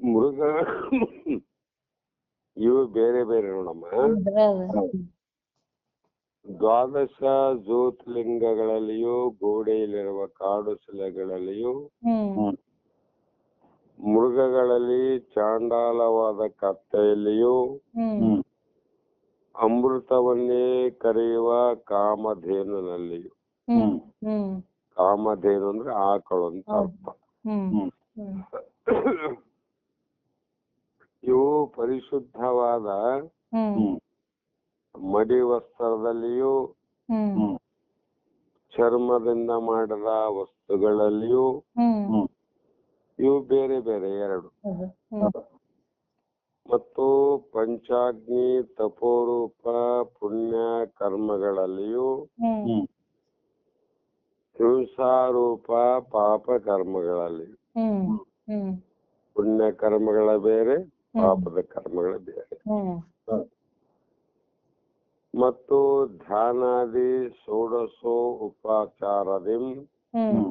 ಮೃಗ ಇವು ಬೇರೆ ಬೇರೆ ನೋಡಮ್ಮ. ದ್ವಾದಶ ಜ್ಯೋತಿರ್ಲಿಂಗಗಳಲ್ಲಿಯೂ ಗೋಡೆಯಲ್ಲಿರುವ ಕಾಡು ಶಿಲೆಗಳಲ್ಲಿಯೂ ಮೃಗಗಳಲ್ಲಿ ಚಾಂಡಾಲವಾದ ಕತ್ತೆಯಲ್ಲಿಯೂ ಅಮೃತವನ್ನೇ ಕರೆಯುವ ಕಾಮಧೇನುನಲ್ಲಿಯೂ. ಕಾಮಧೇನು ಅಂದ್ರೆ ಆಕಳು ಅಂತ ಅರ್ಥ. ಇವು ಪರಿಶುದ್ಧವಾದ ಮಡಿ ವಸ್ತ್ರದಲ್ಲಿಯೂ ಚರ್ಮದಿಂದ ಮಾಡಿದ ವಸ್ತುಗಳಲ್ಲಿಯೂ ಇವು ಬೇರೆ ಬೇರೆ ಎರಡು. ಮತ್ತು ಪಂಚಾಗ್ನಿ ತಪೋರೂಪ ಪುಣ್ಯ ಕರ್ಮಗಳಲ್ಲಿಯೂ
ಹ್ಮ್
ಹಿಂಸಾರೂಪ ಪಾಪ ಕರ್ಮಗಳಲ್ಲಿ
ಹ್ಮ್ ಹ್ಮ್
ಪುಣ್ಯ ಕರ್ಮಗಳ ಬೇರೆ ಪಾಪದ ಕರ್ಮಗಳ ಬೇರೆ
ಹ್ಮ್
ಮತ್ತು ಧ್ಯಾನಾದಿ ಷೋಡಶೋ ಉಪಚಾರದಿಂ
ಹ್ಮ್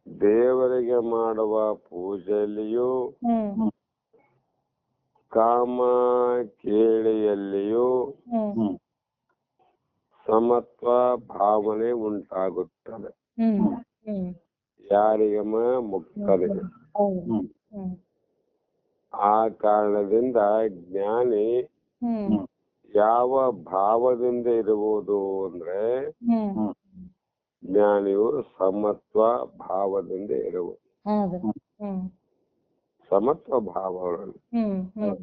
ದೇವರಿಗೆ ಮಾಡುವ ಪೂಜೆಯಲ್ಲಿಯೂ
ಹ್ಮ್
ಕಾಮ ಕೇಳಿಯಲ್ಲಿಯೂ
ಹ್ಮ್
ಸಮತ್ವ ಭಾವನೆ ಉಂಟಾಗುತ್ತದೆ.
ಹ್ಮ್ ಹ್ಮ್
ಯಾರಿಗಮ ಮುಕ್ತರಿಗೆ.
ಹೌದು ಹ್ಮ್
ಆ ಕಾರಣದಿಂದ ಜ್ಞಾನಿ
ಹ್ಮ್
ಯಾವ ಭಾವದಿಂದ ಇರುವುದು ಅಂದ್ರೆ
ಹ್ಮ್
ಜ್ಞಾನಿಯು ಸಮತ್ವ ಭಾವದಿಂದ ಇರುವುದು.
ಹೌದು ಹ್ಮ್
ಸಮತ್ವ ಭಾವಗಳಲ್ಲಿ
ಹ್ಮ್ ಹ್ಮ್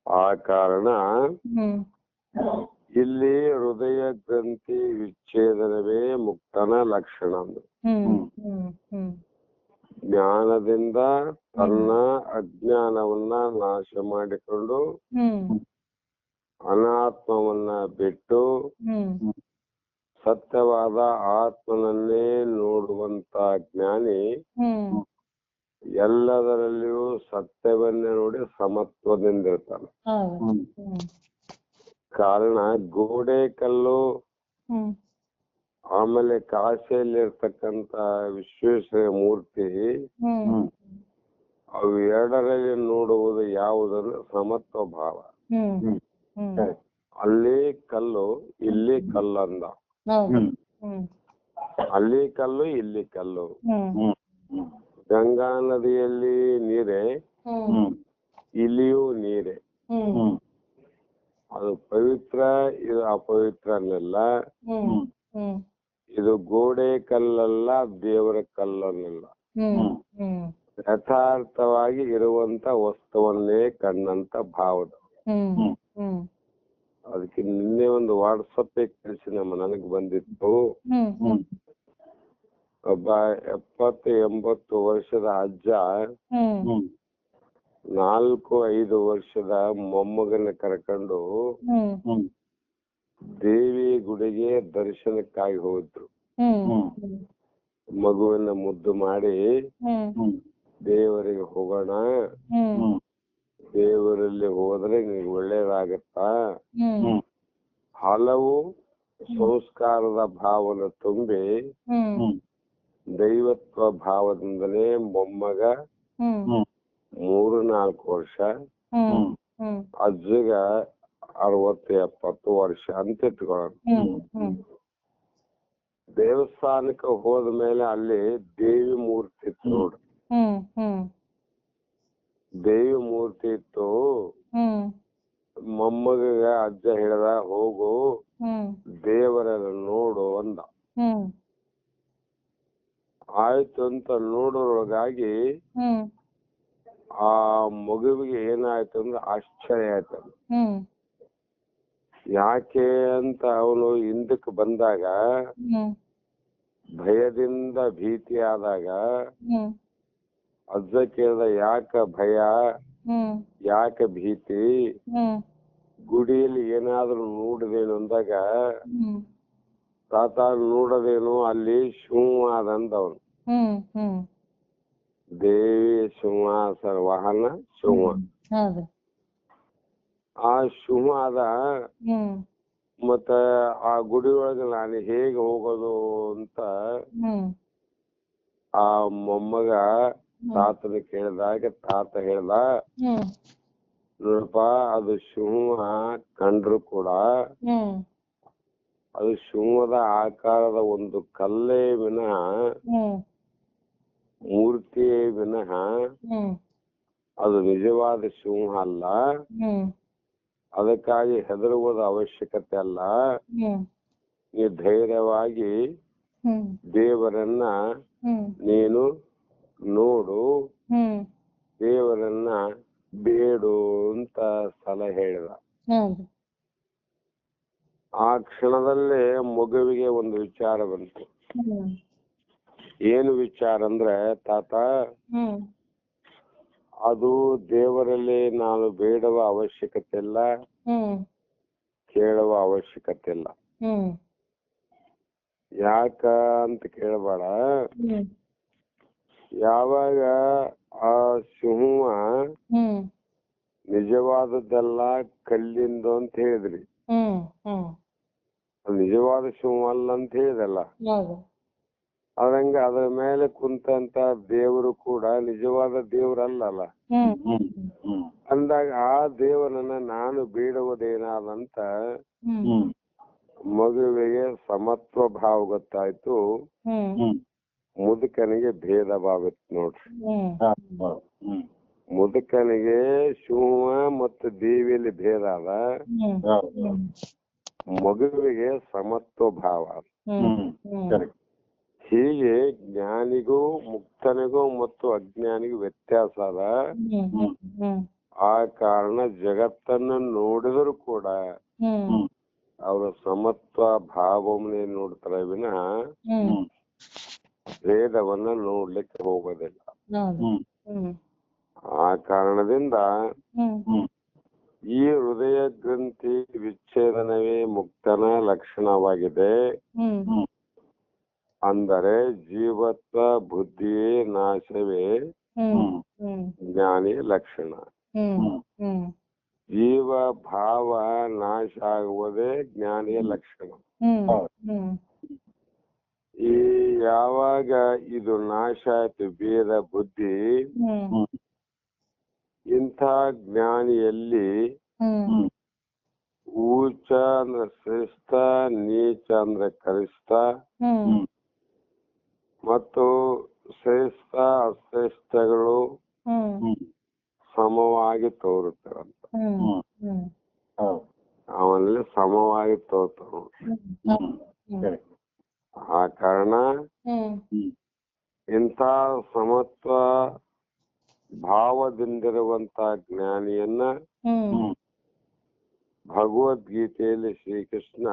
ಆ ಕಾರಣ
ಹ್ಮ್
ಇಲ್ಲಿ ಹೃದಯ ಗ್ರಂಥಿ ವಿಚ್ಛೇದನವೇ ಮುಕ್ತನ ಲಕ್ಷಣ.
ಹ್ಮ್ ಹ್ಮ್ ಹ್ಮ್
ಜ್ಞಾನದಿಂದ ತನ್ನ ಅಜ್ಞಾನವನ್ನ ನಾಶ ಮಾಡಿಕೊಂಡು
ಹ್ಮ್
ಅನಾತ್ಮವನ್ನ ಬಿಟ್ಟು
ಹ್ಮ್
ಸತ್ಯವಾದ ಆತ್ಮನನ್ನೇ ನೋಡುವಂತ ಜ್ಞಾನಿ
ಹ್ಮ್
ಎಲ್ಲದರಲ್ಲಿಯೂ ಸತ್ಯವನ್ನೇ ನೋಡಿ ಸಮತ್ವದಿಂದಿರ್ತಾನೆ.
ಹೌದು ಹ್ಮ್
ಕಾರಣ ಗೋಡೆ ಕಲ್ಲು
ಹ್ಮ್
ಆಮೇಲೆ ಕಾಶಿಯಲ್ಲಿರ್ತಕ್ಕಂತ ವಿಶ್ವೇಶ್ವರ ಮೂರ್ತಿ
ಹ್ಮ್
ಅವು ಎರಡರಲ್ಲಿ ನೋಡುವುದು ಯಾವುದಂದ್ರೆ ಸಮತ್ವ ಭಾವ.
ಹ್ಮ್ ಹ್ಮ್
ಅಲ್ಲಿ ಕಲ್ಲು ಇಲ್ಲಿ ಕಲ್ಲು ಅಂದ.
ಹೌದು ಹ್ಮ್
ಅಲ್ಲಿ ಕಲ್ಲು ಇಲ್ಲಿ ಕಲ್ಲು.
ಹ್ಮ್
ಗಂಗಾ ನದಿಯಲ್ಲಿ ನೀರೇ
ಹ್ಮ್
ಇಲ್ಲಿಯೂ ನೀರೇ.
ಹ್ಮ್
ಅದು ಪವಿತ್ರ ಇದು ಅಪವಿತ್ರ ಅನ್ನಲ್ಲ.
ಹ್ಮ್ ಹ್ಮ್
ಇದು ಗೋಡೆ ಕಲ್ಲಲ್ಲ ದೇವರ ಕಲ್ಲನ್ನಲ್ಲ.
ಹ್ಮ್ ಹ್ಮ್
ಯಥಾರ್ಥವಾಗಿ ಇರುವಂತ ವಸ್ತುವನ್ನೇ ಕಂಡಂತ ಭಾವದ.
ಹ್ಮ್ ಹ್ಮ್
ಅದಕ್ಕೆ ನಿನ್ನೆ ಒಂದು ವಾಟ್ಸಪ್ ಕಳಿಸಿ ನನಗ್ ಬಂದಿತ್ತು.
ಹ್ಮ್
ಒಬ್ಬ 70-80 ವರ್ಷದ ಅಜ್ಜ
ಹ್ಮ್
4-5 ವರ್ಷದ ಮೊಮ್ಮಗನ ಕರ್ಕೊಂಡು
ಹ್ಮ್
ದೇವಿ ಗುಡಿಗೆ ದರ್ಶನಕ್ಕಾಗಿ ಹೋದ್ರು.
ಹ್ಮ್
ಮಗುವನ್ನ ಮುದ್ದು ಮಾಡಿ
ಹ್ಮ್
ದೇವರಿಗೆ ಹೋಗೋಣ,
ಹ್ಮ್
ದೇವರಲ್ಲಿ ಹೋದ್ರೆ ನಿನಗೆ ಒಳ್ಳೇದಾಗತ್ತಾ,
ಹ್ಮ್
ಹಲವು ಸಂಸ್ಕಾರದ ಭಾವನೆ ತುಂಬಿ
ಹ್ಮ್
ದೈವತ್ವ ಭಾವದಿಂದಲೇ ಮೊಮ್ಮಗ
ಹ್ಮ್
3-4 ವರ್ಷ,
ಹ್ಮ್ ಹ್ಮ್
ಅಜ್ಜಗ 60-70 ವರ್ಷ ಅಂತ ಇಟ್ಕೊಳ್ಳೋಣ.
ಹ್ಮ್
ದೇವಸ್ಥಾನಕ್ಕೆ ಹೋದ ಮೇಲೆ ಅಲ್ಲಿ ದೇವಿ ಮೂರ್ತಿ ಇತ್ತು ನೋಡ್ರಿ.
ಹ್ಮ್ ಹ್ಮ್
ದೇವಿ ಮೂರ್ತಿ ಇತ್ತು.
ಹ್ಮ್
ಮೊಮ್ಮಗ ಅಜ್ಜ ಹೇಳ್ದ ಹೋಗು
ಹ್ಮ್
ದೇವರನ್ನ ನೋಡು ಅಂದ.
ಹ್ಮ್
ಆಯ್ತು ಅಂತ ನೋಡೋರೊಳಗಾಗಿ
ಹ್ಮ್
ಆ ಮಗುವಿಗೆ ಏನಾಯ್ತು ಅಂದ್ರೆ ಆಶ್ಚರ್ಯ ಆಯ್ತು.
ಹ್ಮ್
ಯಾಕೆ ಅಂತ ಅವನು ಹಿಂದಕ್ಕೆ ಬಂದಾಗ
ಹ್ಮ್
ಭಯದಿಂದ ಭೀತಿ ಆದಾಗ
ಹ್ಮ್
ಅಜ್ಜ ಕೇಳ್ದ ಯಾಕ ಭಯ,
ಹ್ಮ್
ಯಾಕೆ ಭೀತಿ,
ಹ್ಮ್
ಗುಡಿಯಲ್ಲಿ ಏನಾದ್ರೂ ನೋಡಿದೇನು ಅಂದಾಗ
ಹ್ಮ್
ತಾತ ನೋಡದೇನು ಅಲ್ಲಿ ಶಿವ ಅಂದವನು.
ಹ್ಮ್ ಹ್ಮ್
ದೇವಿ ಸಿಂಹಾಸನ ವಾಹನ ಶಿವ.
ಹೌದು
ಆ ಶಿವ ಅದ.
ಹ್ಮ್
ಮತ್ತ ಆ ಗುಡಿ ಒಳಗೆ ನಾನು ಹೇಗೆ ಹೋಗೋದು ಅಂತ
ಹ್ಮ್
ಆ ಮೊಮ್ಮಗ ತಾತನ ಕೇಳಿದಾಗ ತಾತ ಹೇಳ್ದ
ಹ್ಮ್
ನೋಡಪ್ಪ ಅದು ಸಿಂಹ ಕಂಡ್ರು ಕೂಡ
ಹ್ಮ್
ಅದು ಸಿಂಹದ ಆಕಾರದ ಒಂದು ಕಲ್ಲೇ ವಿನಃ
ಹ್ಮ್
ಮೂರ್ತಿಯೇ ವಿನಃ
ಹ್ಮ್
ಅದು ನಿಜವಾದ ಸಿಂಹ ಅಲ್ಲ.
ಹ್ಮ್
ಅದಕ್ಕಾಗಿ ಹೆದರುವುದ ಅವಶ್ಯಕತೆ ಅಲ್ಲ.
ಹ್ಮ್
ನೀ ಧೈರ್ಯವಾಗಿ
ಹ್ಮ್
ದೇವರನ್ನ
ಹ್ಮ್
ನೀನು ನೋಡು,
ಹ್ಮ್
ದೇವರನ್ನ ಬೇಡು ಅಂತ ಸಲಹೆ ಹೇಳಿದ.
ಹೌದು
ಆ ಕ್ಷಣದಲ್ಲೇ ಮಗುವಿಗೆ ಒಂದು ವಿಚಾರ ಬಂತು.
ಹ್ಮ್
ಏನು ವಿಚಾರ ಅಂದ್ರೆ ತಾತ
ಹ್ಮ್
ಅದು ದೇವರಲ್ಲಿ ನಾನು ಬೇಡುವ ಅವಶ್ಯಕತೆ ಇಲ್ಲ, ಕೇಳುವ ಅವಶ್ಯಕತೆ ಇಲ್ಲ. ಯಾಕ ಅಂತ ಕೇಳಬೇಡ. ಯಾವಾಗ ಆ ಸಿಂಹ ನಿಜವಾದದ್ದೆಲ್ಲ ಕಲ್ಲಿಂದು ಅಂತ ಹೇಳಿದ್ರಿ, ನಿಜವಾದ ಸಿಂಹ ಅಲ್ಲ ಅಂತ ಹೇಳಿದಲ್ಲ, ಅದಂಗ ಅದ್ರ ಮೇಲೆ ಕುಂತಂತ ದೇವರು ಕೂಡ ನಿಜವಾದ ದೇವರಲ್ಲಲ್ಲ. ಅಂದಾಗ ಆ ದೇವರನ್ನ ನಾನು ಬೇಡುವುದೇನಾದಂತ ಮಗುವಿಗೆ ಸಮತ್ವ ಭಾವ ಗೊತ್ತಾಯ್ತು, ಮುದುಕನಿಗೆ ಭೇದ ಭಾವ ಇತ್ತು ನೋಡ್ರಿ. ಮುದುಕನಿಗೆ ಶಿವ ಮತ್ತು ದೇವಿಯಲ್ಲಿ ಭೇದ ಅದ, ಮಗುವಿಗೆ ಸಮತ್ವ ಭಾವ. ಹೀಗೆ ಜ್ಞಾನಿಗೂ ಮುಕ್ತನಿಗೂ ಮತ್ತು ಅಜ್ಞಾನಿಗೂ ವ್ಯತ್ಯಾಸ ಅದ. ಆ ಕಾರಣ ಜಗತ್ತನ್ನು ನೋಡಿದರೂ ಕೂಡ ಅವರ ಸಮತ್ವ ಭಾವವನ್ನೇ ನೋಡ್ತಾರೆ ವಿನಃ ಭೇದವನ್ನ ನೋಡ್ಲಿಕ್ಕೆ ಹೋಗೋದಿಲ್ಲ. ಆ ಕಾರಣದಿಂದ ಈ ಹೃದಯ ಗ್ರಂಥಿ ವಿಚ್ಛೇದನವೇ ಮುಕ್ತನ ಲಕ್ಷಣವಾಗಿದೆ. ಅಂದರೆ ಜೀವತ್ವ ಬುದ್ಧಿಯೇ ನಾಶವೇ ಜ್ಞಾನಿ ಲಕ್ಷಣ. ಜೀವ ಭಾವ ನಾಶ ಆಗುವುದೇ ಜ್ಞಾನಿಯ ಲಕ್ಷಣ. ಈ ಯಾವಾಗ ಇದು ನಾಶ ಆಯ್ತು ಭೇದ ಬುದ್ಧಿ, ಇಂಥ ಜ್ಞಾನಿಯಲ್ಲಿ ಊಚ ಅಂದ್ರೆ ಶ್ರೇಷ್ಠ, ನೀಚ ಅಂದ್ರೆ ಕನಿಷ್ಠ, ಮತ್ತು ಶ್ರೇಷ್ಠ ಅಶ್ರೇಷ್ಠಗಳು ಸಮವಾಗಿ ತೋರುತ್ತಾರಂತ. ಅವನಲ್ಲಿ ಸಮವಾಗಿ ತೋರ್ತಾರ. ಆ ಕಾರಣ ಇಂಥ ಸಮತ್ವ ಭಾವದಿಂದಿರುವಂತ ಜ್ಞಾನಿಯನ್ನ ಭಗವದ್ಗೀತೆಯಲ್ಲಿ ಶ್ರೀಕೃಷ್ಣ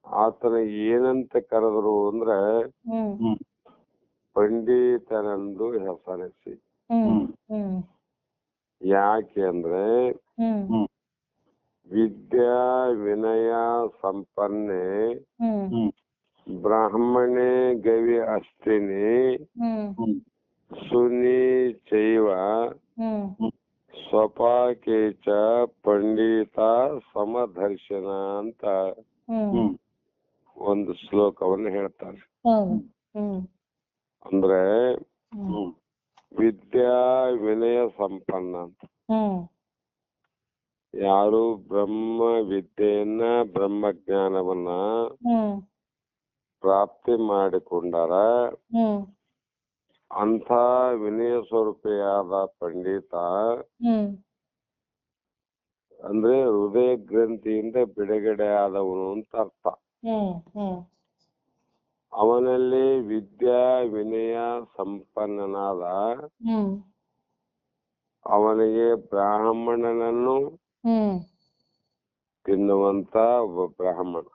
ಆತನ ಏನಂತ ಕರೆದರು ಅಂದ್ರೆ ಪಂಡಿತನೆಂದು ಹೆಸರಿಸಿ. ಯಾಕೆ ಅಂದ್ರೆ ವಿದ್ಯಾ ವಿನಯ ಸಂಪನ್ನೆ ಬ್ರಾಹ್ಮಣೆ ಗವಿ ಅಷ್ಟಿನಿ ಸುನಿ ಚೈವ ಸ್ವಪಾಕೇಚ ಪಂಡಿತ ಸಮದರ್ಶನ ಅಂತ ಒಂದು ಶ್ಲೋಕವನ್ನು ಹೇಳ್ತಾರೆ. ಅಂದ್ರೆ ವಿದ್ಯಾ ವಿನಯ ಸಂಪನ್ನ ಅಂತ ಯಾರು ಬ್ರಹ್ಮ ವಿದ್ಯೆಯನ್ನ ಬ್ರಹ್ಮಜ್ಞಾನವನ್ನ ಪ್ರಾಪ್ತಿ ಮಾಡಿಕೊಂಡಾರ ಅಂಥ ವಿನಯ ಸ್ವರೂಪಿಯಾದ ಪಂಡಿತ ಅಂದ್ರೆ ಹೃದಯ ಗ್ರಂಥಿಯಿಂದ ಬಿಡುಗಡೆ ಆದವನು ಅಂತ ಅರ್ಥ. ಅವನಲ್ಲಿ ವಿದ್ಯಾ ವಿನಯ ಸಂಪನ್ನನಾದ ಅವನಿಗೆ ಬ್ರಾಹ್ಮಣನನ್ನು ತಿನ್ನುವಂತ ಒಬ್ಬ ಬ್ರಾಹ್ಮಣ.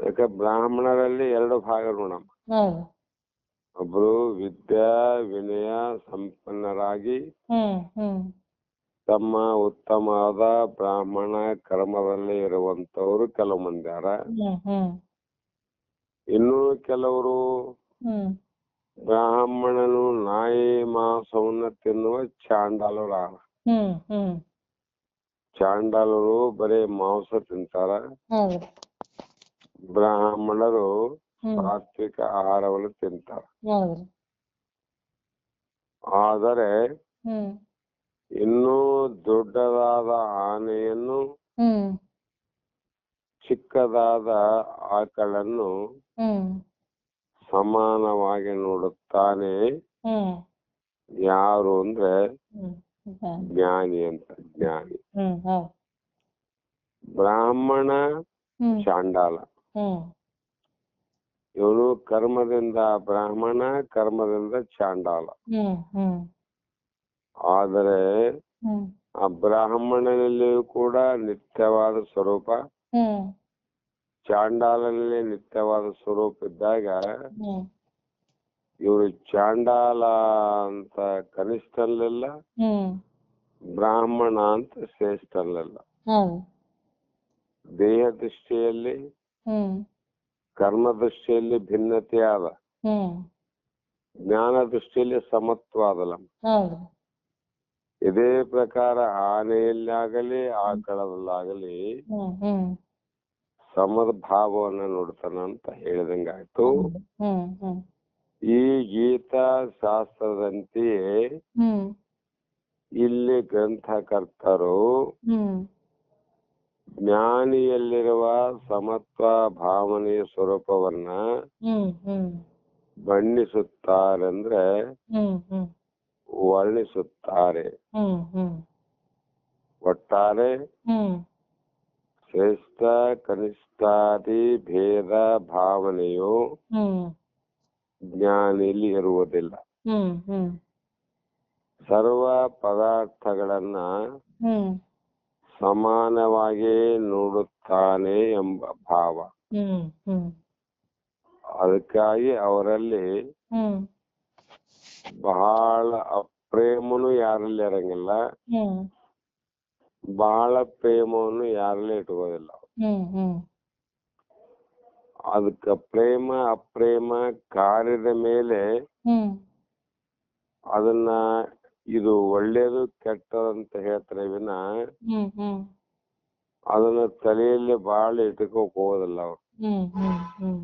ಯಾಕೆ ಬ್ರಾಹ್ಮಣರಲ್ಲಿ ಎರಡು ಭಾಗ ನೋಡಮ್ಮ. ಒಬ್ರು ವಿದ್ಯಾ ವಿನಯ ಸಂಪನ್ನರಾಗಿ ತಮ್ಮ ಉತ್ತಮವಾದ ಬ್ರಾಹ್ಮಣ ಕರ್ಮದಲ್ಲಿ ಇರುವಂತವ್ರು ಕೆಲವು ಮಂದಿ ಯಾರ. ಇನ್ನು ಕೆಲವರು ಬ್ರಾಹ್ಮಣನು ನಾಯಿ ಮಾಂಸವನ್ನ ತಿನ್ನುವ ಚಾಂಡಾಲರ. ಚಾಂಡಾಲರು ಬರೀ ಮಾಂಸ ತಿಂತಾರ, ಬ್ರಾಹ್ಮಣರು ಸಾತ್ವಿಕ ಆಹಾರವನ್ನು ತಿಂತಾರ. ಆದರೆ ಇನ್ನೂ ದೊಡ್ಡದಾದ ಆನೆಯನ್ನು ಚಿಕ್ಕದಾದ ಆಕಳನ್ನು ಸಮಾನವಾಗಿ ನೋಡುತ್ತಾನೆ ಯಾರು ಅಂದ್ರೆ ಜ್ಞಾನಿ ಅಂತ. ಜ್ಞಾನಿ ಬ್ರಾಹ್ಮಣ ಚಾಂಡಾಲ, ಇವನು ಕರ್ಮದಿಂದ ಬ್ರಾಹ್ಮಣ, ಕರ್ಮದಿಂದ ಚಾಂಡಾಲ. ಆದರೆ ಆ ಬ್ರಾಹ್ಮಣನಲ್ಲಿಯೂ ಕೂಡ ನಿತ್ಯವಾದ ಸ್ವರೂಪ, ಚಾಂಡಾಲನಲ್ಲಿ ನಿತ್ಯವಾದ ಸ್ವರೂಪ ಇದ್ದಾಗ ಇವರು ಚಾಂಡಾಲ ಅಂತ ಕನಿಷ್ಠನಲ್ಲ,
ಹ್ಮ್
ಬ್ರಾಹ್ಮಣ ಅಂತ ಶ್ರೇಷ್ಠನಲ್ಲ.
ಹೌದು.
ದೇಹ ದೃಷ್ಟಿಯಲ್ಲಿ,
ಹ್ಮ್
ಕರ್ಮ ದೃಷ್ಟಿಯಲ್ಲಿ ಭಿನ್ನತೆ ಆದ,
ಹ್ಮ್
ಜ್ಞಾನ ದೃಷ್ಟಿಯಲ್ಲಿ ಸಮತ್ವ ಆದಲ್ಲ.
ಹೌದು.
ಇದೇ ಪ್ರಕಾರ ಆನೆಯಲ್ಲಾಗಲಿ ಆಕಳದಲ್ಲಾಗಲಿ
ಹ್ಮ್ ಹ್ಮ್
ಸಮದ ಭಾವವನ್ನ ನೋಡ್ತಾನ ಅಂತ ಹೇಳಿದಂಗಾಯ್ತು.
ಹ್ಮ್ ಹ್ಮ್
ಈ ಗೀತಾ ಶಾಸ್ತ್ರದಂತೆಯೇ
ಹ್ಮ್
ಇಲ್ಲಿ ಗ್ರಂಥಕರ್ತರು
ಹ್ಮ್
ಜ್ಞಾನಿಯಲ್ಲಿರುವ ಸಮತ್ವ ಭಾವನೆಯ ಸ್ವರೂಪವನ್ನ
ಹ್ಮ್ ಹ್ಮ್
ಬಣ್ಣಿಸುತ್ತಾರೆಂದ್ರೆ
ಹ್ಮ್ ಹ್ಮ್
ವರ್ಣಿಸುತ್ತಾರೆ.
ಹ್ಮ್ ಹ್ಮ್
ಒಟ್ಟಾರೆ
ಹ್ಮ್
ಶ್ರೇಷ್ಠ ಕನಿಷ್ಠಾದಿ ಭೇದ ಭಾವನೆಯು
ಹ್ಮ್
ಜ್ಞಾನಿಯಲ್ಲಿ ಇರುವುದಿಲ್ಲ.
ಹ್ಮ್ ಹ್ಮ್
ಸರ್ವ ಪದಾರ್ಥಗಳನ್ನ
ಹ್ಮ್
ಸಮಾನವಾಗಿ ನೋಡುತ್ತಾನೆ ಎಂಬ ಭಾವ.
ಹ್ಮ್ ಹ್ಮ್
ಅದಕ್ಕಾಗಿ ಅವರಲ್ಲಿ
ಹ್ಮ್
ಬಹಳ ಅಪ್ರೇಮನು ಯಾರಲ್ಲಿ ಇರಂಗಿಲ್ಲ,
ಹ್ಮ್
ಬಹಳ ಪ್ರೇಮವನ್ನು ಯಾರಲ್ಲಿ ಇಟ್ಕೋದಿಲ್ಲ.
ಹ್ಮ್ ಹ್ಮ್
ಅದಕ್ಕ ಪ್ರೇಮ ಅಪ್ರೇಮ ಕಾರ್ಯದ ಮೇಲೆ
ಹ್ಮ್
ಅದನ್ನ ಇದು ಒಳ್ಳೇದು ಕೆಟ್ಟದಂತ ಹೇಳ್ತಾರೆ ವಿನ
ಹ್ಮ್ ಹ್ಮ್
ಅದನ್ನ ತಲೆಯಲ್ಲಿ ಬಹಳ ಇಟ್ಕೋಕ್ ಹೋಗೋದಿಲ್ಲ ಅವ್ರು.
ಹ್ಮ್ ಹ್ಮ್ ಹ್ಮ್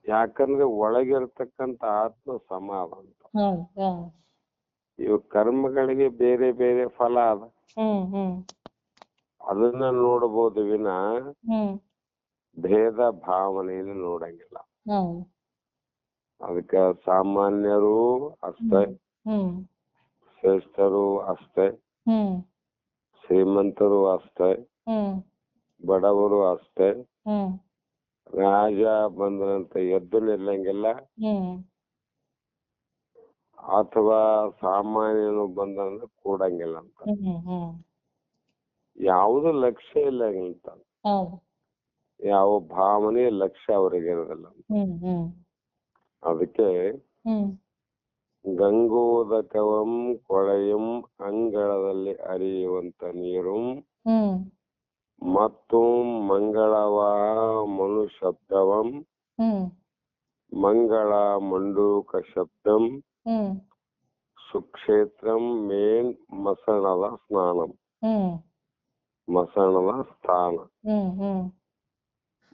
ಯಾಕಂದ್ರೆ ಒಳಗಿರ್ತಕ್ಕಂತ ಆತ್ಮ ಸಮಾಧಾನ.
ಹೌದು ಹೌದು.
ಇವು ಕರ್ಮಗಳಿಗೆ ಬೇರೆ ಬೇರೆ ಫಲ ಅದ,
ಹ್ಮ್ ಹ್ಮ್
ಅದನ್ನ ನೋಡಬಹುದು ವಿನ
ಹ್ಮ್
ಭೇದ ಭಾವನೆಯನ್ನು ನೋಡಂಗಿಲ್ಲ.
ಹೌದು.
ಅದಕ್ಕೆ ಸಾಮಾನ್ಯರು ಅಷ್ಟೇ,
ಹ್ಮ್
ಶ್ರೇಷ್ಠರು ಅಷ್ಟೇ,
ಹ್ಮ್
ಶ್ರೀಮಂತರು ಅಷ್ಟೇ,
ಹ್ಮ್
ಬಡವರು ಅಷ್ಟೇ.
ಹ್ಮ್
ರಾಜ ಬಂದಂತ ಎದ್ದು ನಿಲ್ಲಂಗಿಲ್ಲ,
ಹ್ಮ್
ಅಥವಾ ಸಾಮಾನ್ಯನು ಬಂದಂದ್ರೆ ಕೂಡಂಗಿಲ್ಲ ಅಂತ.
ಹ್ಮ್ ಹ್ಮ್
ಯಾವುದು ಲಕ್ಷ್ಯ ಇಲ್ಲ ಅಂತ,
ಹೌದು.
ಯಾವ ಭಾವನೆ ಲಕ್ಷ್ಯ ಅವರಿಗೆ ಇರೋದಿಲ್ಲ.
ಹ್ಮ್ ಹ್ಮ್
ಅದಕ್ಕೆ
ಹ್ಮ್
ಗಂಗೋದಕವಂ ಕೊಳೆಯಂ ಅಂಗಳದಲ್ಲಿ ಹರಿಯುವಂತ ನೀರು
ಹ್ಮ್
ಮತ್ತು ಮಂಗಳವ ಮನು ಶಬ್ದವಂ
ಹ್ಮ್
ಮಂಗಳ ಮಂಡೂಕ ಶಬ್ದಂ
ಹ್ಮ್
ಸುಕ್ಷೇತ್ರಂ ಮೇನ್ ಮಸಣದ ಸ್ನಾನಂ.
ಹ್ಮ್
ಮಸಣದ ಸ್ಥಾನ,
ಹ್ಮ್ ಹ್ಮ್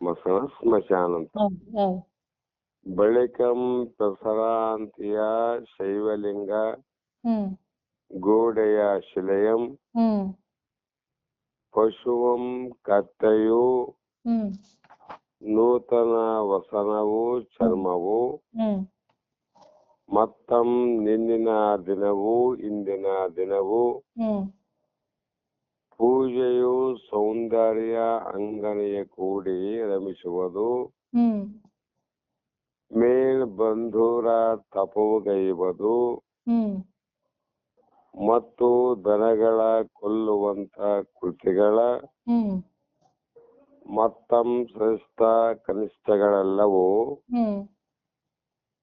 ಮಸಣ ಸ್ಮಶಾನ ಅಂತ.
ಹೌದು ಹೌದು.
ಬಳಿಕಂ ಪ್ರಸರಾಂತಿಯ ಶೈವಲಿಂಗ
ಹ್ಮ್
ಗೋಡೆಯ ಶಿಲೆಯಂ
ಹ್ಮ್
ಪಶುವಂ ಕತ್ತೆಯು
ಹ್ಮ್
ನೂತನ ವಸನವು ಚರ್ಮವು
ಹ್ಮ್
ಮತ್ತಂ ನಿನ್ನಿನ ದಿನವೂ ಇಂದಿನ ದಿನವೂ
ಹ್ಮ್
ಪೂಜೆಯು ಸೌಂದರ್ಯ ಅಂಗನೆಯ ಕೂಡಿ ರಮಿಸುವುದು
ಹ್ಮ್
ಮೇಲ್ ಬಂಧುರ ತಪವುಗೈಯುವುದು
ಹ್ಮ್
ಮತ್ತು ದನಗಳ ಕೊಲ್ಲುವಂತ ಕೃತಿಗಳ
ಹ್ಮ್
ಮತ್ತಂ ಶ್ರೇಷ್ಠ ಕನಿಷ್ಠಗಳೆಲ್ಲವೂ
ಹ್ಮ್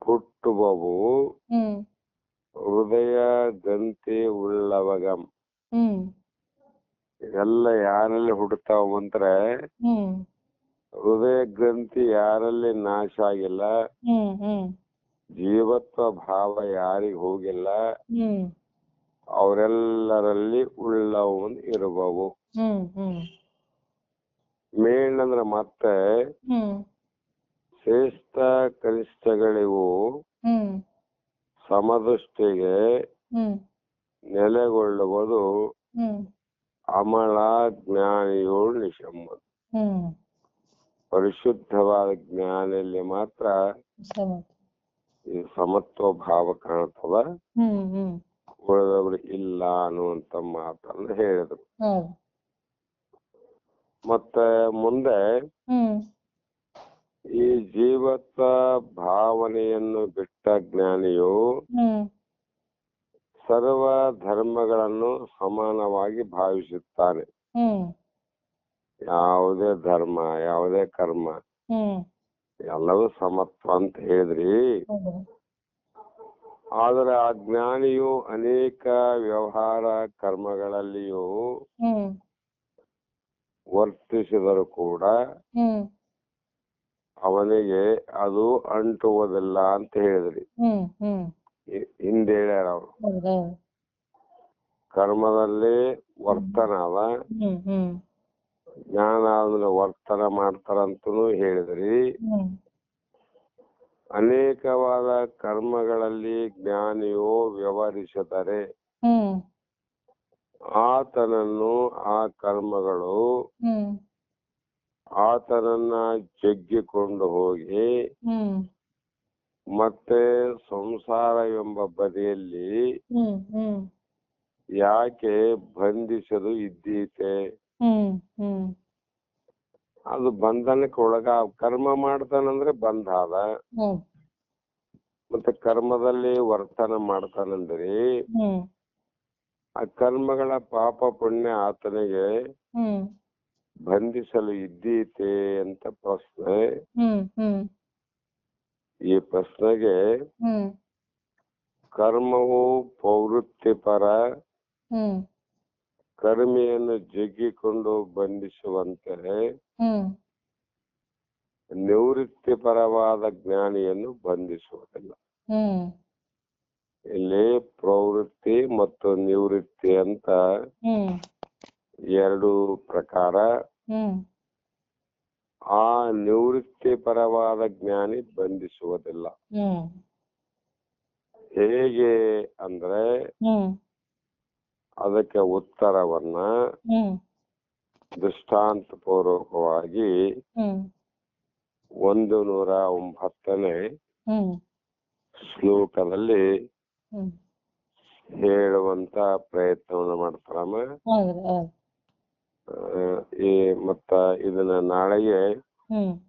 ಹುಟ್ಟುವವು
ಹ್ಮ್
ಹೃದಯ ಗಂತಿ ಉಳ್ಳವಗಂ.
ಹ್ಮ್
ಎಲ್ಲ ಯಾರಲ್ಲಿ ಹುಟ್ಟುತ್ತಾವ ಅಂದ್ರೆ
ಹ್ಮ್
ಹೃದಯ ಗ್ರಂಥಿ ಯಾರಲ್ಲಿ ನಾಶ ಆಗಿಲ್ಲ,
ಹ್ಮ್ ಹ್ಮ್
ಜೀವತ್ವ ಭಾವ ಯಾರಿಗೆ ಹೋಗಿಲ್ಲ,
ಹ್ಮ್
ಅವರೆಲ್ಲರಲ್ಲಿ ಉಳ್ಳವನ್ ಇರುವವು.
ಹ್ಮ್ ಹ್ಮ್
ಮೇಣಂದ್ರ ಮತ್ತೆ
ಹ್ಮ್
ಶ್ರೇಷ್ಠ ಕನಿಷ್ಠಗಳಿವು
ಹ್ಮ್
ಸಮದೃಷ್ಟಿಗೆ
ಹ್ಮ್
ನೆಲೆಗೊಳ್ಳುವುದು
ಹ್ಮ್
ಅಮಳ ಜ್ಞಾನಿಯೋಳು ನಿಶಮ್ಮದು.
ಹ್ಮ್
ಪರಿಶುದ್ಧವಾದ ಜ್ಞಾನಿಯಲ್ಲಿ ಮಾತ್ರ ಈ ಸಮತ್ವ ಭಾವ ಕಾಣ್ತದ,
ಹ್ಮ್ ಹ್ಮ್
ಉಳಿದವರು ಇಲ್ಲ ಅನ್ನುವಂತ ಮಾತನ್ನು ಹೇಳಿದ್ರು.
ಹೌದು.
ಮತ್ತೆ ಮುಂದೆ
ಹ್ಮ್
ಈ ಜೀವತ್ವ ಭಾವನೆಯನ್ನು ಬಿಟ್ಟ ಜ್ಞಾನಿಯು
ಹ್ಮ್
ಸರ್ವ ಧರ್ಮಗಳನ್ನು ಸಮಾನವಾಗಿ ಭಾವಿಸುತ್ತಾನೆ.
ಹ್ಮ್
ಯಾವುದೇ ಧರ್ಮ ಯಾವುದೇ ಕರ್ಮ
ಹ್ಮ್
ಎಲ್ಲವೂ ಸಮತ್ವ ಅಂತ ಹೇಳಿದ್ರಿ.
ಹೌದು.
ಆದರೆ ಆ ಜ್ಞಾನಿಯು ಅನೇಕ ವ್ಯವಹಾರ ಕರ್ಮಗಳಲ್ಲಿಯೂ
ಹ್ಮ್
ವರ್ತಿಸಿದರೂ ಕೂಡ
ಹ್ಮ್
ಅವನಿಗೆ ಅದು ಅಂಟುವುದಿಲ್ಲ ಅಂತ ಹೇಳಿದ್ರಿ.
ಹ್ಮ್ ಹ್ಮ್
ಹಿಂದೆ ಹೇಳ್ಯಾರ ಅವರು.
ಹೌದಾ?
ಕರ್ಮದಲ್ಲಿ ವರ್ತನ ಅದ,
ಹ್ಮ್ ಹ್ಮ್
ಜ್ಞಾನ ಆದ್ಮೇಲೆ ವರ್ತನ ಮಾಡ್ತಾರಂತನೂ ಹೇಳಿದ್ರಿ.
ಹ್ಮ್
ಅನೇಕವಾದ ಕರ್ಮಗಳಲ್ಲಿ ಜ್ಞಾನಿಯು ವ್ಯವಹರಿಸಿದರೆ
ಹ್ಮ್
ಆತನನ್ನು ಆ ಕರ್ಮಗಳು
ಹ್ಮ್
ಆತನನ್ನ ಜಗ್ಗಿಕೊಂಡು ಹೋಗಿ
ಹ್ಮ್
ಮತ್ತೆ ಸಂಸಾರವೆಂಬ ಬದಿಯಲ್ಲಿ
ಹ್ಮ್ ಹ್ಮ್
ಯಾಕೆ ಬಂಧಿಸಲು ಇದ್ದೀತೆ?
ಹ್ಮ್ ಹ್ಮ್
ಅದು ಬಂಧನಕ್ಕೆ ಕರ್ಮ ಮಾಡ್ತಾನಂದ್ರೆ ಬಂಧ ಅದ.
ಹ್ಮ್
ಮತ್ತೆ ಕರ್ಮದಲ್ಲಿ ವರ್ತನ ಮಾಡ್ತಾನಂದ್ರಿ
ಹ್ಮ್
ಆ ಕರ್ಮಗಳ ಪಾಪ ಪುಣ್ಯ ಆತನಿಗೆ
ಹ್ಮ್
ಬಂಧಿಸಲು ಇದ್ದೀತೆ ಅಂತ ಪ್ರಶ್ನೆ.
ಹ್ಮ್ ಹ್ಮ್
ಈ ಪ್ರಶ್ನೆಗೆ
ಹ್ಮ್
ಕರ್ಮವು ಪ್ರವೃತ್ತಿಪರ,
ಹ್ಮ್
ಕರ್ಮಿಯನ್ನು ಜಗ್ಗಿಕೊಂಡು ಬಂಧಿಸುವಂತೆ
ಹ್ಮ್
ನಿವೃತ್ತಿಪರವಾದ ಜ್ಞಾನಿಯನ್ನು ಬಂಧಿಸುವುದಿಲ್ಲ.
ಹ್ಮ್
ಇಲ್ಲಿ ಪ್ರವೃತ್ತಿ ಮತ್ತು ನಿವೃತ್ತಿ ಅಂತ
ಹ್ಮ್
ಎರಡು ಪ್ರಕಾರ.
ಹ್ಮ್
ಆ ನಿವೃತ್ತಿ ಪರವಾದ ಜ್ಞಾನಿ ಬಂಧಿಸುವುದಿಲ್ಲ.
ಹ್ಮ್
ಹೇಗೆ ಅಂದ್ರೆ
ಹ್ಮ್
ಅದಕ್ಕೆ ಉತ್ತರವನ್ನ
ಹ್ಮ್
ದೃಷ್ಟಾಂತ ಪೂರ್ವಕವಾಗಿ
ಹ್ಮ್
109ನೇ
ಹ್ಮ್
ಶ್ಲೋಕದಲ್ಲಿ
ಹ್ಮ್
ಹೇಳುವಂತ ಪ್ರಯತ್ನವನ್ನು ಮಾಡ್ತಾರಮ್ಮ.
ಹೌದ್ರಿ ಹೌದು.
ಈ ಮತ್ತ ಇದನ್ನ ನಾಳೆಗೆ
ಹ್ಮ್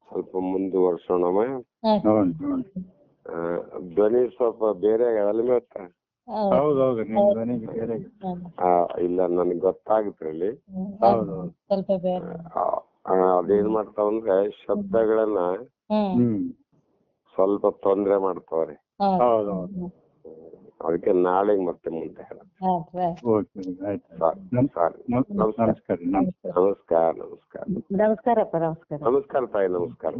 ಸ್ವಲ್ಪ ಮುಂದುವರ್ಸೋಣಮ್ಮ.
ಹೌದು
ಧ್ವನಿ ಸ್ವಲ್ಪ ಬೇರೆ ಅಲ್ಮೇತ್ತ.
ಹೌದೌದು ನಿಮ್ ಧ್ವನಿಗೆ ಬೇರೆ.
ಇಲ್ಲ ನನ್ಗೆ ಗೊತ್ತಾಗುತ್ರಲ್ಲಿ.
ಹೌದು
ಸ್ವಲ್ಪ ಬೇರೆ.
ಅದೇನ್ ಮಾಡ್ತಾವಂದ್ರೆ ಶಬ್ದಗಳನ್ನ
ಹ್ಮ್
ಸ್ವಲ್ಪ ತೊಂದ್ರೆ ಮಾಡ್ತಾವ್ರಿ.
ಹೌದೌದು
ಅದಕ್ಕೆ ನಾಳೆ ಮತ್ತೆ ಮುಂದೆ ಹೇಳ.
ಓಕೆ ಆಯ್ತು.
ನಮಸ್ಕಾರ.
ನಮಸ್ಕಾರ.
ನಮಸ್ಕಾರ. ನಮಸ್ಕಾರ.
ನಮಸ್ಕಾರಪ್ಪ. ನಮಸ್ಕಾರ.
ನಮಸ್ಕಾರ ತಾಯಿ. ನಮಸ್ಕಾರ.